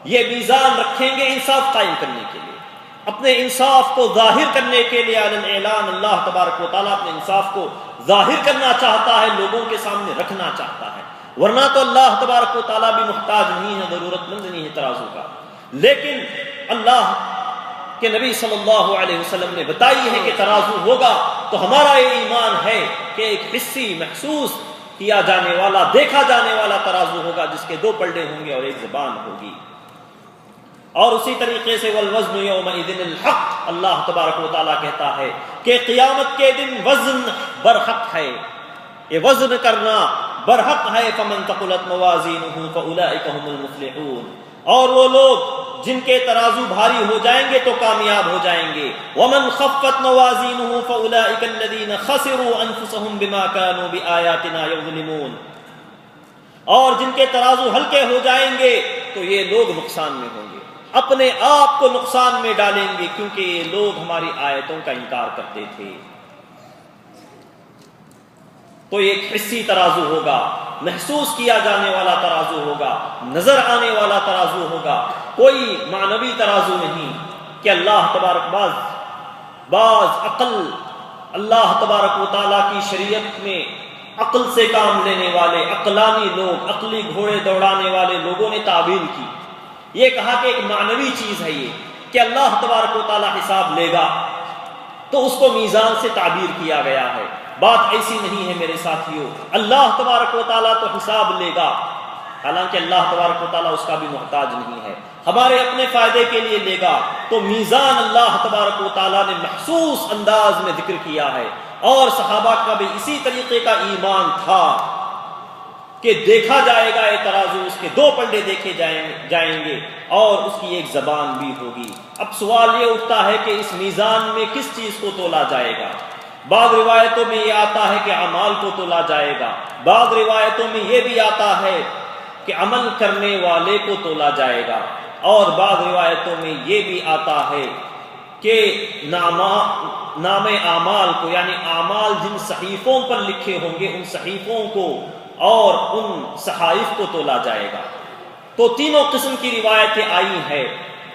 یہ میزان رکھیں گے انصاف قائم کرنے کے لیے، اپنے انصاف کو ظاہر کرنے کے لیے۔ اعلان اللہ تبارک و تعالیٰ اپنے انصاف کو ظاہر کرنا چاہتا ہے، لوگوں کے سامنے رکھنا چاہتا ہے، ورنہ تو اللہ تبارک و تعالیٰ بھی محتاج نہیں ہے، ضرورت مند نہیں ہے ترازو کا۔ لیکن اللہ کہ نبی صلی اللہ علیہ وسلم نے بتائی ہے کہ ترازو ہوگا، تو ہمارا یہ ایمان ہے کہ ایک حسی، محسوس کیا جانے والا، دیکھا جانے والا ترازو ہوگا جس کے دو پلڑے ہوں گے اور ایک زبان ہوگی۔ اور اسی طریقے سے والوزن یومئذ الحق، اللہ تبارک و تعالیٰ کہتا ہے کہ قیامت کے دن وزن برحق ہے، یہ وزن کرنا برحق ہے. فمن ثقلت موازینہ فاولئک هم المفلحون. اور وہ لوگ جن کے ترازو بھاری ہو جائیں گے تو کامیاب ہو جائیں گے. ومن خفت موازینہ فاولئک الذین خسروا انفسهم بما كانوا بآیاتنا یظلمون. اور جن کے ترازو ہلکے ہو جائیں گے تو یہ لوگ نقصان میں ہوں گے، اپنے آپ کو نقصان میں ڈالیں گے، کیونکہ یہ لوگ ہماری آیتوں کا انکار کرتے تھے. تو ایک حسی ترازو ہوگا، محسوس کیا جانے والا ترازو ہوگا، نظر آنے والا ترازو ہوگا، کوئی معنوی ترازو نہیں کہ اللہ تبارک بعض عقل، اللہ تبارک و تعالیٰ کی شریعت میں عقل سے کام لینے والے عقلانی لوگ، عقلی گھوڑے دوڑانے والے لوگوں نے تعبیر کی. یہ کہا کہ ایک معنوی چیز ہے یہ کہ اللہ تبارک و تعالیٰ حساب لے گا، تو اس کو میزان سے تعبیر کیا گیا ہے. بات ایسی نہیں ہے میرے ساتھیوں، اللہ تبارک و تعالیٰ تو حساب لے گا، حالانکہ اللہ تبارک و تعالیٰ اس کا بھی محتاج نہیں ہے، ہمارے اپنے فائدے کے لیے لے گا. تو میزان اللہ تبارک و تعالیٰ نے محسوس انداز میں ذکر کیا ہے. اور صحابہ کا بھی اسی طریقے کا ایمان تھا کہ دیکھا جائے گا یہ ترازو، اس کے دو پلڑے دیکھے جائیں گے اور اس کی ایک زبان بھی ہوگی. اب سوال یہ اٹھتا ہے کہ اس میزان میں کس چیز کو تولا جائے گا؟ بعض روایتوں میں یہ آتا ہے کہ اعمال کو تولا جائے گا، بعض روایتوں میں یہ بھی آتا ہے کہ عمل کرنے والے کو تولا جائے گا، اور بعض روایتوں میں یہ بھی آتا ہے کہ نام اعمال کو، یعنی اعمال جن صحیفوں پر لکھے ہوں گے ان صحیفوں کو اور ان صحائف کو تولا جائے گا. تو تینوں قسم کی روایتیں آئی ہیں،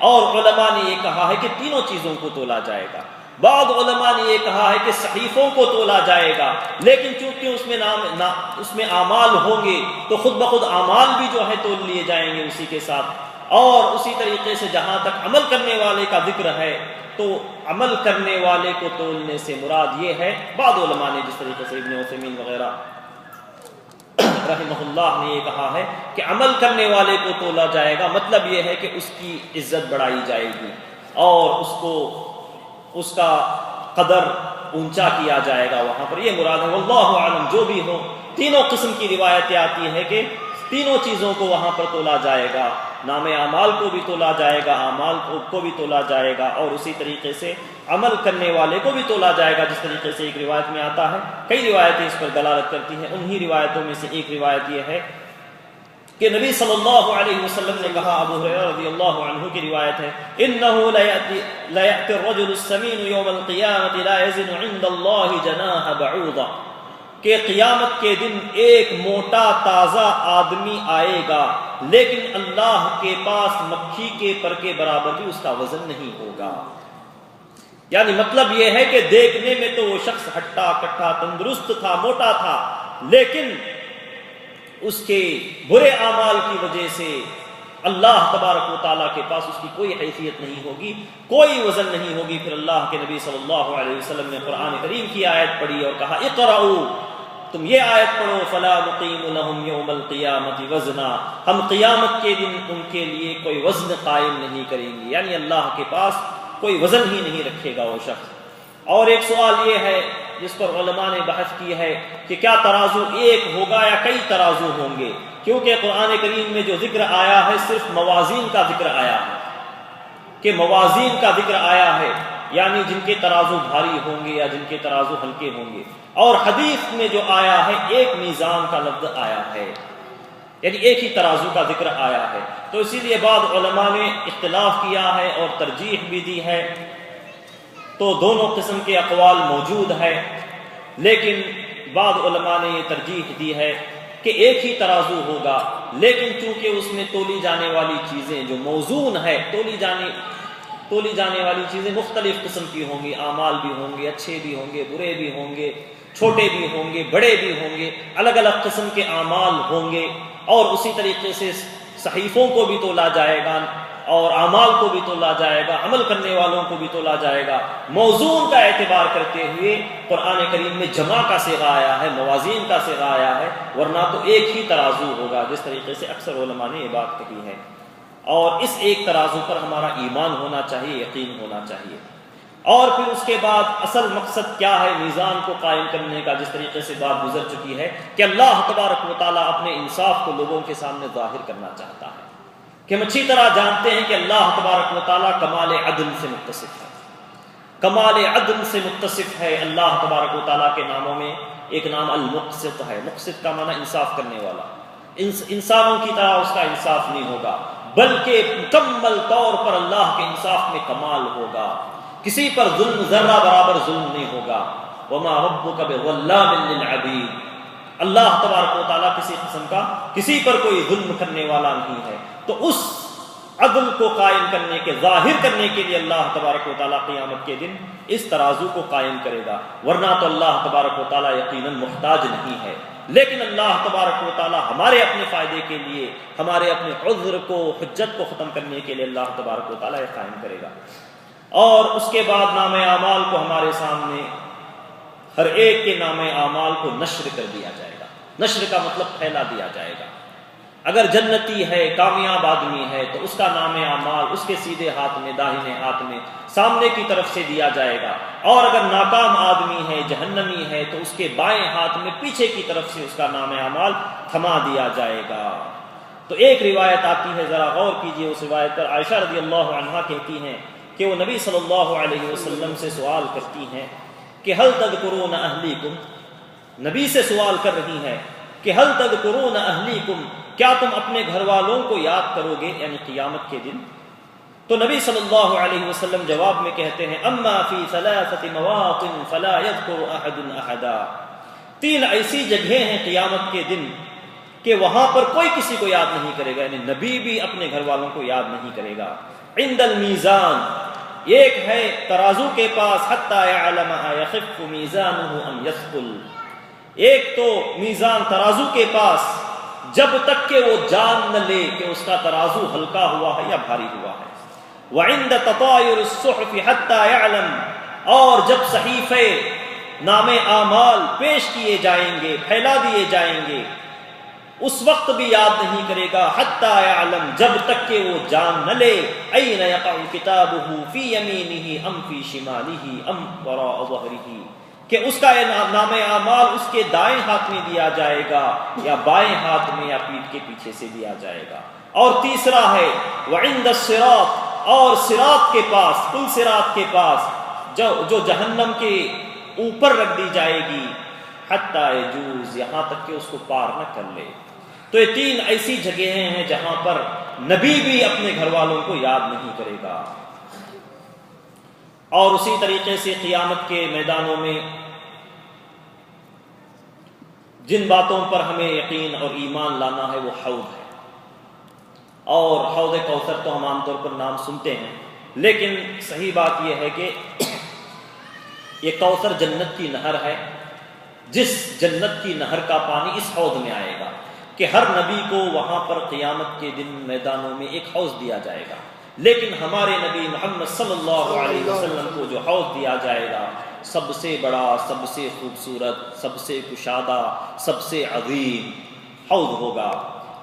اور علماء نے یہ کہا ہے کہ تینوں چیزوں کو تولا جائے گا. بعض علماء نے یہ کہا ہے کہ صحیفوں کو تولا جائے گا، لیکن چونکہ اس میں اعمال ہوں گے تو خود بخود اعمال بھی جو ہے تول لیے جائیں گے اسی کے ساتھ. اور اسی طریقے سے جہاں تک عمل کرنے والے کا ذکر ہے تو عمل کرنے والے کو تولنے سے مراد یہ ہے، بعض علماء نے جس طریقے سے ابن عثیمین وغیرہ رحمہ اللہ نے یہ کہا ہے کہ عمل کرنے والے کو تولا جائے گا، مطلب یہ ہے کہ اس کی عزت بڑھائی جائے گی اور اس کا قدر اونچا کیا جائے گا وہاں پر، یہ مراد ہے. واللہ عالم. جو بھی ہو، تینوں قسم کی روایتیں آتی ہیں کہ تینوں چیزوں کو وہاں پر تولا جائے گا، نام اعمال کو بھی تولا جائے گا، اعمال کو بھی تولا جائے گا، اور اسی طریقے سے عمل کرنے والے کو بھی تولا جائے گا. جس طریقے سے ایک روایت میں آتا ہے، کئی روایتیں اس پر دلالت کرتی ہیں، انہی روایتوں میں سے ایک روایت یہ ہے کہ نبی صلی اللہ علیہ وسلم نے کہا، ابو ہریرہ رضی اللہ عنہ کی روایت ہے، انه لا يأتي الرجل السمين يوم القيامة لا يزن عند الله جناح بعوضة، کہ قیامت کے دن ایک موٹا تازہ آدمی آئے گا لیکن اللہ کے پاس مکھی کے پر کے برابر بھی اس کا وزن نہیں ہوگا. یعنی مطلب یہ ہے کہ دیکھنے میں تو وہ شخص ہٹا کٹا تندرست تھا، موٹا تھا، لیکن اس کے برے اعمال کی وجہ سے اللہ تبارک و تعالیٰ کے پاس اس کی کوئی حیثیت نہیں ہوگی، کوئی وزن نہیں ہوگی. پھر اللہ کے نبی صلی اللہ علیہ وسلم نے قرآن کریم کی آیت پڑھی اور کہا، اقرؤوا، تم یہ آیت پڑھو، فلا نقیم لهم یوم القیامۃ وزنا، ہم قیامت کے دن ان کے لیے کوئی وزن قائم نہیں کریں گے، یعنی اللہ کے پاس کوئی وزن ہی نہیں رکھے گا وہ شخص. اور ایک سوال یہ ہے جس پر علماء نے بحث کی ہے کہ کیا ترازو ایک ہوگا یا کئی ترازو ہوں گے، کیونکہ قرآن کریم میں جو ذکر آیا ہے صرف موازین کا ذکر آیا ہے، کہ موازین کا ذکر آیا ہے، یعنی جن کے ترازو بھاری ہوں گے یا جن کے ترازو ہلکے ہوں گے. اور حدیث میں جو آیا ہے ایک میزان کا لفظ آیا ہے، یعنی ایک ہی ترازو کا ذکر آیا ہے. تو اسی لیے بعض علماء نے اختلاف کیا ہے اور ترجیح بھی دی ہے. تو دونوں قسم کے اقوال موجود ہے، لیکن بعض علماء نے یہ ترجیح دی ہے کہ ایک ہی ترازو ہوگا، لیکن چونکہ اس میں تولی جانے والی چیزیں جو موزون ہے، تولی جانے والی چیزیں مختلف قسم کی ہوں گی، اعمال بھی ہوں گے، اچھے بھی ہوں گے، برے بھی ہوں گے، چھوٹے بھی ہوں گے، بڑے بھی ہوں گے، الگ الگ قسم کے اعمال ہوں گے. اور اسی طریقے سے صحیفوں کو بھی تولا جائے گا اور اعمال کو بھی تولا جائے گا، عمل کرنے والوں کو بھی تولا جائے گا. موزون کا اعتبار کرتے ہوئے قرآن کریم میں جمع کا صیغہ آیا ہے، موازین کا صیغہ آیا ہے، ورنہ تو ایک ہی ترازو ہوگا، جس طریقے سے اکثر علماء نے یہ بات کہی ہے. اور اس ایک ترازو پر ہمارا ایمان ہونا چاہیے، یقین ہونا چاہیے. اور پھر اس کے بعد اصل مقصد کیا ہے میزان کو قائم کرنے کا، جس طریقے سے بات گزر چکی ہے کہ اللہ تبارک و تعالیٰ اپنے انصاف کو لوگوں کے سامنے ظاہر کرنا چاہتا ہے، کہ ہم اچھی طرح جانتے ہیں کہ اللہ تبارک و تعالیٰ کمال عدل سے متصف ہے، کمال عدل سے متصف ہے۔ اللہ تبارک و تعالیٰ کے ناموں میں ایک نام المقسط ہے، مقسط کا معنی انصاف کرنے والا، انسانوں کی طرح اس کا انصاف نہیں ہوگا، بلکہ مکمل طور پر اللہ کے انصاف میں کمال ہوگا، کسی پر ظلم ذرہ برابر ظلم نہیں ہوگا۔ وما ربک بظلام للعبید، اللہ تبارک و تعالیٰ کسی قسم کا کسی پر کوئی ظلم کرنے والا نہیں ہے۔ تو اس عدل کو قائم کرنے کے، ظاہر کرنے کے لیے اللہ تبارک و تعالیٰ قیامت کے دن اس ترازو کو قائم کرے گا، ورنہ تو اللہ تبارک و تعالیٰ یقیناً محتاج نہیں ہے، لیکن اللہ تبارک و تعالیٰ ہمارے اپنے فائدے کے لیے، ہمارے اپنے عذر کو، حجت کو ختم کرنے کے لیے اللہ تبارک و تعالیٰ یہ قائم کرے گا۔ اور اس کے بعد نام اعمال کو ہمارے سامنے، ہر ایک کے نام اعمال کو نشر کر دیا جائے گا۔ نشر کا مطلب پھیلا دیا جائے گا۔ اگر جنتی ہے، کامیاب آدمی ہے، تو اس کا نام اعمال اس کے سیدھے ہاتھ میں، داہنے ہاتھ میں، سامنے کی طرف سے دیا جائے گا، اور اگر ناکام آدمی ہے، جہنمی ہے، تو اس کے بائیں ہاتھ میں پیچھے کی طرف سے اس کا نام اعمال تھما دیا جائے گا۔ تو ایک روایت آتی ہے، ذرا غور کیجئے اس روایت پر۔ عائشہ رضی اللہ عنہا کہتی ہیں کہ وہ نبی صلی اللہ علیہ وسلم سے سوال کرتی ہیں کہ حل تذکرون اہلیکم، نبی سے سوال کر رہی ہیں کہ حل تذکرون اہلیکم، کیا تم اپنے گھر والوں کو یاد کرو گے، یعنی قیامت کے دن؟ تو نبی صلی اللہ علیہ وسلم جواب میں کہتے ہیں اما فی ثلاثۃ مواطن فلا یذکر احد احدا، تین ایسی جگہیں ہیں قیامت کے دن کہ وہاں پر کوئی کسی کو یاد نہیں کرے گا، یعنی نبی بھی اپنے گھر والوں کو یاد نہیں کرے گا۔ عند المیزان، ایک ہے ترازو کے پاس، حتی یعلم ایخف میزانہ ام یثقل، ایک تو میزان ترازو کے پاس جب تک کہ وہ جان نہ لے کہ اس کا ترازو ہلکا ہوا ہے یا بھاری ہوا ہے۔ وعند تطایر الصحف حتی یعلم، اور جب صحیفے نام اعمال پیش کیے جائیں گے، پھیلا دیے جائیں گے، اس وقت بھی یاد نہیں کرے گا، حتی یعلم، جب تک کہ وہ جان نہ لے، این یقع کتابہ فی یمینہ ام فی شمالہ ام وراء ظہرہ، کہ اس کا نام اعمال اس کے دائیں ہاتھ میں دیا جائے گا یا بائیں ہاتھ میں یا پیٹھ کے پیچھے سے دیا جائے گا۔ اور تیسرا ہے وعند الصراط، اور صراط کے پاس، پل صراط کے پاس جو جہنم کے اوپر رکھ دی جائے گی، حتی یجوز، یہاں تک کہ اس کو پار نہ کر لے۔ تو یہ تین ایسی جگہیں ہیں جہاں پر نبی بھی اپنے گھر والوں کو یاد نہیں کرے گا۔ اور اسی طریقے سے قیامت کے میدانوں میں جن باتوں پر ہمیں یقین اور ایمان لانا ہے وہ حوض ہے، اور حوض کوثر تو ہم عام طور پر نام سنتے ہیں، لیکن صحیح بات یہ ہے کہ یہ کوثر جنت کی نہر ہے، جس جنت کی نہر کا پانی اس حوض میں آئے گا، کہ ہر نبی کو وہاں پر قیامت کے دن میدانوں میں ایک حوض دیا جائے گا، لیکن ہمارے نبی محمد صلی اللہ علیہ وسلم کو جو حوض دیا جائے گا، سب سے بڑا، سب سے خوبصورت، سب سے کشادہ، سب سے عظیم حوض ہوگا۔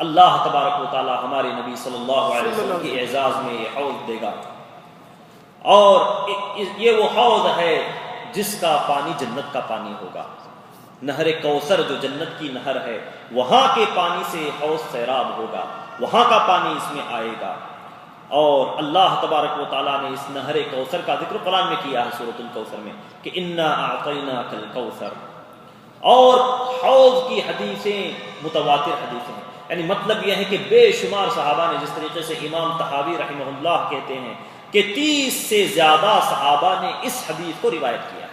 اللہ تبارک و تعالی ہمارے نبی صلی اللہ علیہ وسلم کے اعزاز میں یہ حوض دے گا، اور یہ وہ حوض ہے جس کا پانی جنت کا پانی ہوگا۔ نہر کوثر جو جنت کی نہر ہے، وہاں کے پانی سے حوض سیراب ہوگا، وہاں کا پانی اس میں آئے گا۔ اور اللہ تبارک و تعالیٰ نے اس نہر کوثر کا ذکر قرآن میں کیا ہے سورۃ الکوثر میں، کہ انا اعطیناک الکوثر، اور حوض کی حدیثیں متواتر حدیثیں ہیں، یعنی مطلب یہ ہے کہ بے شمار صحابہ نے، جس طریقے سے امام طحاوی رحمہ اللہ کہتے ہیں کہ 30 سے زیادہ صحابہ نے اس حدیث کو روایت کیا ہے۔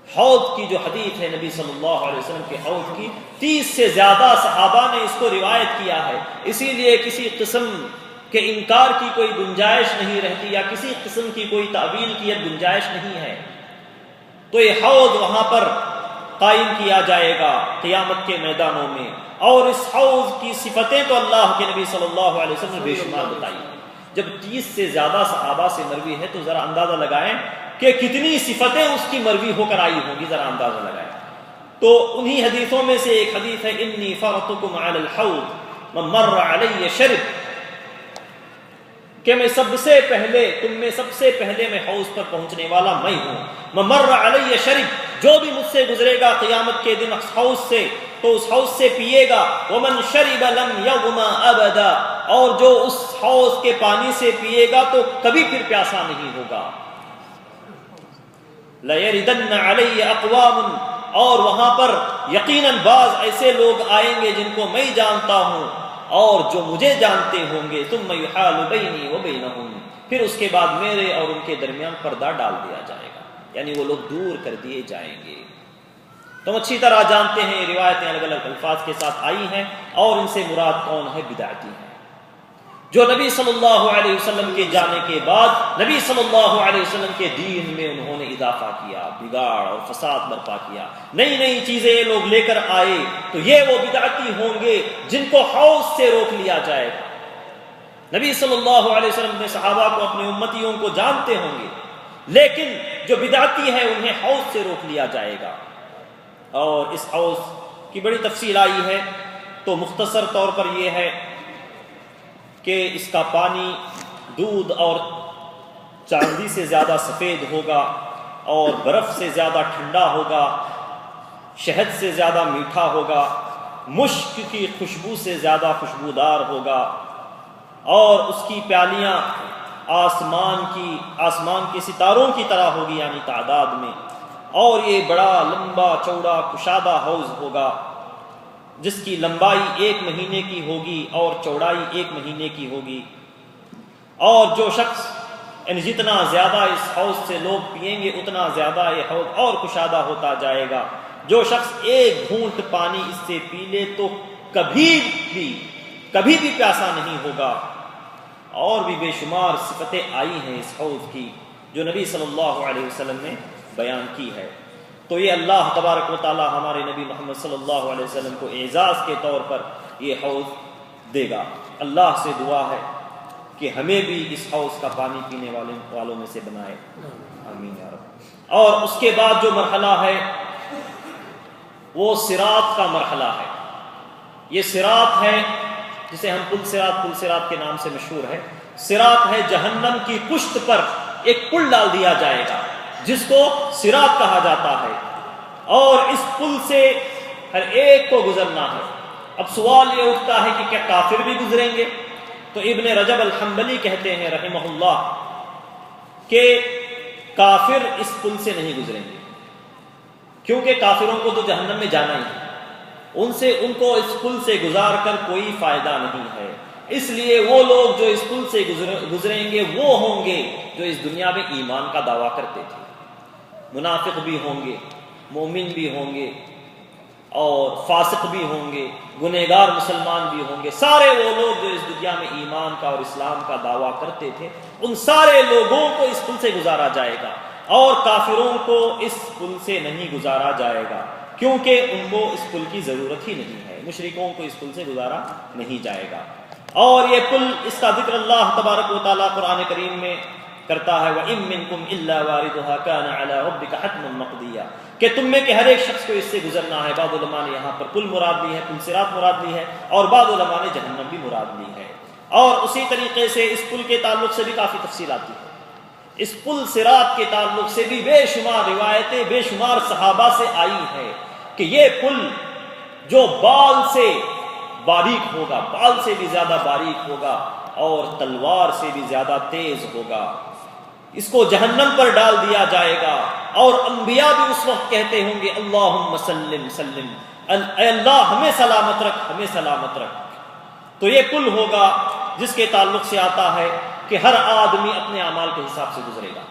حوض کی جو حدیث ہے نبی صلی اللہ علیہ وسلم کے حوض کی، 30 سے زیادہ صحابہ نے اس کو روایت کیا ہے، اسی لیے کسی قسم کہ انکار کی کوئی گنجائش نہیں رہتی، یا کسی قسم کی کوئی تعویل کی گنجائش نہیں ہے۔ تو یہ حوض وہاں پر قائم کیا جائے گا قیامت کے میدانوں میں، اور اس حوض کی صفتیں تو اللہ کے نبی صلی اللہ علیہ وسلم نے بے شمار بتائی۔ جب 30 سے زیادہ صحابہ سے مروی ہے تو ذرا اندازہ لگائیں کہ کتنی صفتیں اس کی مروی ہو کر آئی ہوں گی، ذرا اندازہ لگائیں۔ تو انہی حدیثوں میں سے ایک حدیث ہے انی فرطکم علی الحوض من مر علی شرب، کہ میں سب سے پہلے، تم میں سب سے پہلے میں حوض پر پہنچنے والا میں ہوں. ممر علی شرب، جو بھی مجھ سے گزرے گا قیامت کے دن حوض سے تو اس حوض سے پیے گا. ومن شرب لم یظما ابدا، اور جو اس حوض کے پانی سے پیے گا تو کبھی پھر پیاسا نہیں ہوگا. لَيَرِدَنَّ عَلَيَّ أَقْوَامٌ، اور وہاں پر یقیناً بعض ایسے لوگ آئیں گے جن کو میں جانتا ہوں اور جو مجھے جانتے ہوں گے. ثُمَّ يُحَالُ بَيْنِي وَبَيْنَهُمْ، پھر اس کے بعد میرے اور ان کے درمیان پردہ ڈال دیا جائے گا، یعنی وہ لوگ دور کر دیے جائیں گے. تم اچھی طرح جانتے ہیں، روایتیں الگ الگ الفاظ کے ساتھ آئی ہیں، اور ان سے مراد کون ہے؟ بدعتی ہیں، جو نبی صلی اللہ علیہ وسلم کے جانے کے بعد نبی صلی اللہ علیہ وسلم کے دین میں انہوں نے اضافہ کیا، بگاڑ اور فساد برپا کیا، نئی نئی چیزیں یہ لوگ لے کر آئے، تو یہ وہ بدعتی ہوں گے جن کو حوض سے روک لیا جائے گا. نبی صلی اللہ علیہ وسلم نے صحابہ کو، اپنے امتیوں کو جانتے ہوں گے، لیکن جو بدعتی ہے انہیں حوض سے روک لیا جائے گا. اور اس حوض کی بڑی تفصیل آئی ہے، تو مختصر طور پر یہ ہے کہ اس کا پانی دودھ اور چاندی سے زیادہ سفید ہوگا، اور برف سے زیادہ ٹھنڈا ہوگا، شہد سے زیادہ میٹھا ہوگا، مشک کی خوشبو سے زیادہ خوشبودار ہوگا، اور اس کی پیالیاں آسمان کے ستاروں کی طرح ہوگی، یعنی تعداد میں. اور یہ بڑا لمبا چوڑا کشادہ حوض ہوگا، جس کی لمبائی 1 مہینے کی ہوگی اور چوڑائی 1 مہینے کی ہوگی. اور جو شخص، یعنی جتنا زیادہ اس حوض سے لوگ پیئیں گے اتنا زیادہ یہ حوض اور کشادہ ہوتا جائے گا. جو شخص ایک گھونٹ پانی اس سے پی لے تو کبھی بھی پیاسا نہیں ہوگا. اور بھی بے شمار صفتیں آئی ہیں اس حوض کی جو نبی صلی اللہ علیہ وسلم نے بیان کی ہے. تو یہ اللہ تبارک و تعالی ہمارے نبی محمد صلی اللہ علیہ وسلم کو اعزاز کے طور پر یہ حوض دے گا. اللہ سے دعا ہے کہ ہمیں بھی اس حوض کا پانی پینے والوں میں سے بنائے، آمین یا رب. اور اس کے بعد جو مرحلہ ہے وہ صراط کا مرحلہ ہے. یہ صراط ہے جسے ہم پل صراط کے نام سے مشہور ہے. صراط ہے جہنم کی پشت پر ایک پل ڈال دیا جائے گا جس کو صراط کہا جاتا ہے، اور اس پل سے ہر ایک کو گزرنا ہے. اب سوال یہ اٹھتا ہے کہ کیا کافر بھی گزریں گے؟ تو ابن رجب الحنبلی کہتے ہیں رحمہ اللہ کہ کافر اس پل سے نہیں گزریں گے، کیونکہ کافروں کو تو جہنم میں جانا ہی ہے، ان کو اس پل سے گزار کر کوئی فائدہ نہیں ہے. اس لیے وہ لوگ جو اس پل سے گزریں گے وہ ہوں گے جو اس دنیا میں ایمان کا دعویٰ کرتے تھے. منافق بھی ہوں گے، مومن بھی ہوں گے، اور فاسق بھی ہوں گے، گنہگار مسلمان بھی ہوں گے. سارے وہ لوگ جو اس دنیا میں ایمان کا اور اسلام کا دعویٰ کرتے تھے، ان سارے لوگوں کو اس پل سے گزارا جائے گا، اور کافروں کو اس پل سے نہیں گزارا جائے گا، کیونکہ ان کو اس پل کی ضرورت ہی نہیں ہے. مشرکوں کو اس پل سے گزارا نہیں جائے گا. اور یہ پل، اس کا ذکر اللہ تبارک و تعالیٰ قرآن کریم میں کرتا ہے، وَإِن مِّنكُمْ إِلَّا وَارِدُهَا كَانَ عَلَىٰ رَبِّكَ حَتْمًا مَّقْضِيًّا، کہ تم میں کہ ہر ایک شخص کو اس سے گزرنا ہے. بعض علماء نے یہاں پر پل مراد لی ہے، پل صراط مراد لی ہے، اور بعض علماء نے جہنم بھی مراد لی ہے. اور اسی طریقے سے اس پل کے تعلق سے بھی کافی تفصیل آتی ہے. اس پل صراط کے تعلق سے بھی بے شمار روایتیں بے شمار صحابہ سے آئی ہے کہ یہ پل جو بال سے باریک ہوگا، بال سے بھی زیادہ باریک ہوگا، اور تلوار سے بھی زیادہ تیز ہوگا، اس کو جہنم پر ڈال دیا جائے گا. اور انبیاء بھی اس وقت کہتے ہوں گے اللہم سلم سلم، اے اللہ ہمیں سلامت رکھ، ہمیں سلامت رکھ. تو یہ پل ہوگا جس کے تعلق سے آتا ہے کہ ہر آدمی اپنے اعمال کے حساب سے گزرے گا.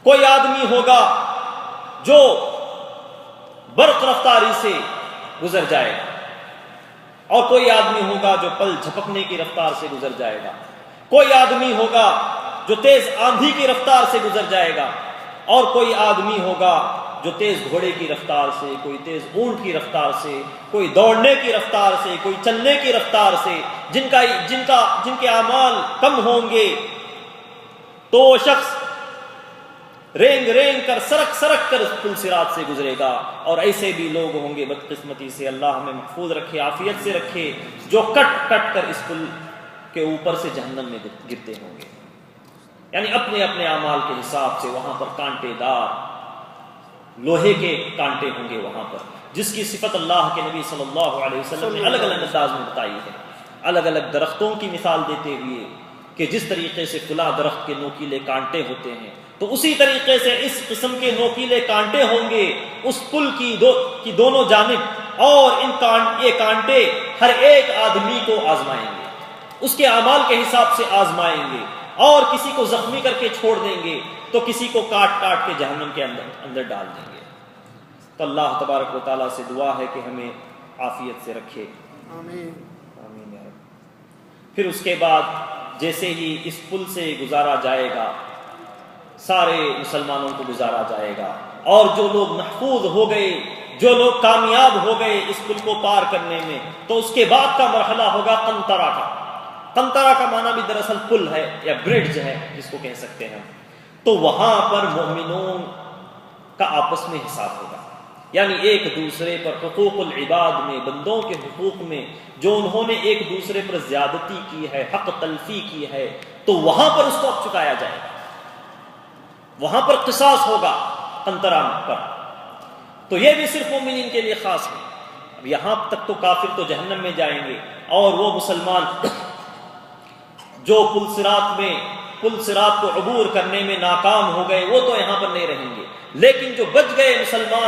کوئی آدمی ہوگا جو برق رفتاری سے گزر جائے گا، اور کوئی آدمی ہوگا جو پل جھپکنے کی رفتار سے گزر جائے گا. کوئی آدمی ہوگا جو تیز آندھی کی رفتار سے گزر جائے گا، اور کوئی آدمی ہوگا جو تیز گھوڑے کی رفتار سے، کوئی تیز اونٹ کی رفتار سے، کوئی دوڑنے کی رفتار سے، کوئی چلنے کی رفتار سے. جن کے اعمال کم ہوں گے تو وہ شخص رینگ رینگ کر، سرک کر پل صراط سے گزرے گا. اور ایسے بھی لوگ ہوں گے بدقسمتی سے، اللہ ہمیں محفوظ رکھے، عافیت سے رکھے، جو کٹ کر اس پل کے اوپر سے جہنم میں گرتے ہوں گے. یعنی اپنے اپنے اعمال کے حساب سے وہاں پر کانٹے دار لوہے کے کانٹے ہوں گے وہاں پر، جس کی صفت اللہ کے نبی صلی اللہ علیہ وسلم نے الگ الگ انداز میں بتائی ہے، الگ الگ درختوں کی مثال دیتے ہوئے کہ جس طریقے سے فلاں درخت کے نوکیلے کانٹے ہوتے ہیں تو اسی طریقے سے اس قسم کے نوکیلے کانٹے ہوں گے اس پل کی دونوں جانب، اور یہ کانٹے ہر ایک آدمی کو آزمائیں گے، اس کے اعمال کے حساب سے آزمائیں گے، اور کسی کو زخمی کر کے چھوڑ دیں گے تو کسی کو کاٹ کاٹ کے جہنم کے اندر ڈال دیں گے. تو اللہ تبارک و تعالیٰ سے دعا ہے کہ ہمیں عافیت سے رکھے. آمین آمین یا رب. پھر اس کے بعد جیسے ہی اس پل سے گزارا جائے گا، سارے مسلمانوں کو گزارا جائے گا، اور جو لوگ محفوظ ہو گئے، جو لوگ کامیاب ہو گئے اس پل کو پار کرنے میں، تو اس کے بعد کا مرحلہ ہوگا قنطرہ کا. قنطرہ کا معنی بھی دراصل پل ہے یا برڈج ہے جس کو کہہ سکتے ہیں. تو وہاں پر مومنوں کا آپس میں حساب ہوگا، یعنی ایک دوسرے پر حقوق العباد میں، بندوں کے حقوق میں جو انہوں نے ایک دوسرے پر زیادتی کی ہے، حق تلفی کی ہے، تو وہاں پر اس کو اب چکایا جائے گا، وہاں پر قصاص ہوگا قنطرہ پر. تو یہ بھی صرف مومنین کے لیے خاص ہے. اب یہاں تک تو کافر تو جہنم میں جائیں گے، اور وہ مسلمان جو پل صراط کو عبور کرنے میں ناکام ہو گئے وہ تو یہاں پر نہیں رہیں گے، لیکن جو بچ گئے مسلمان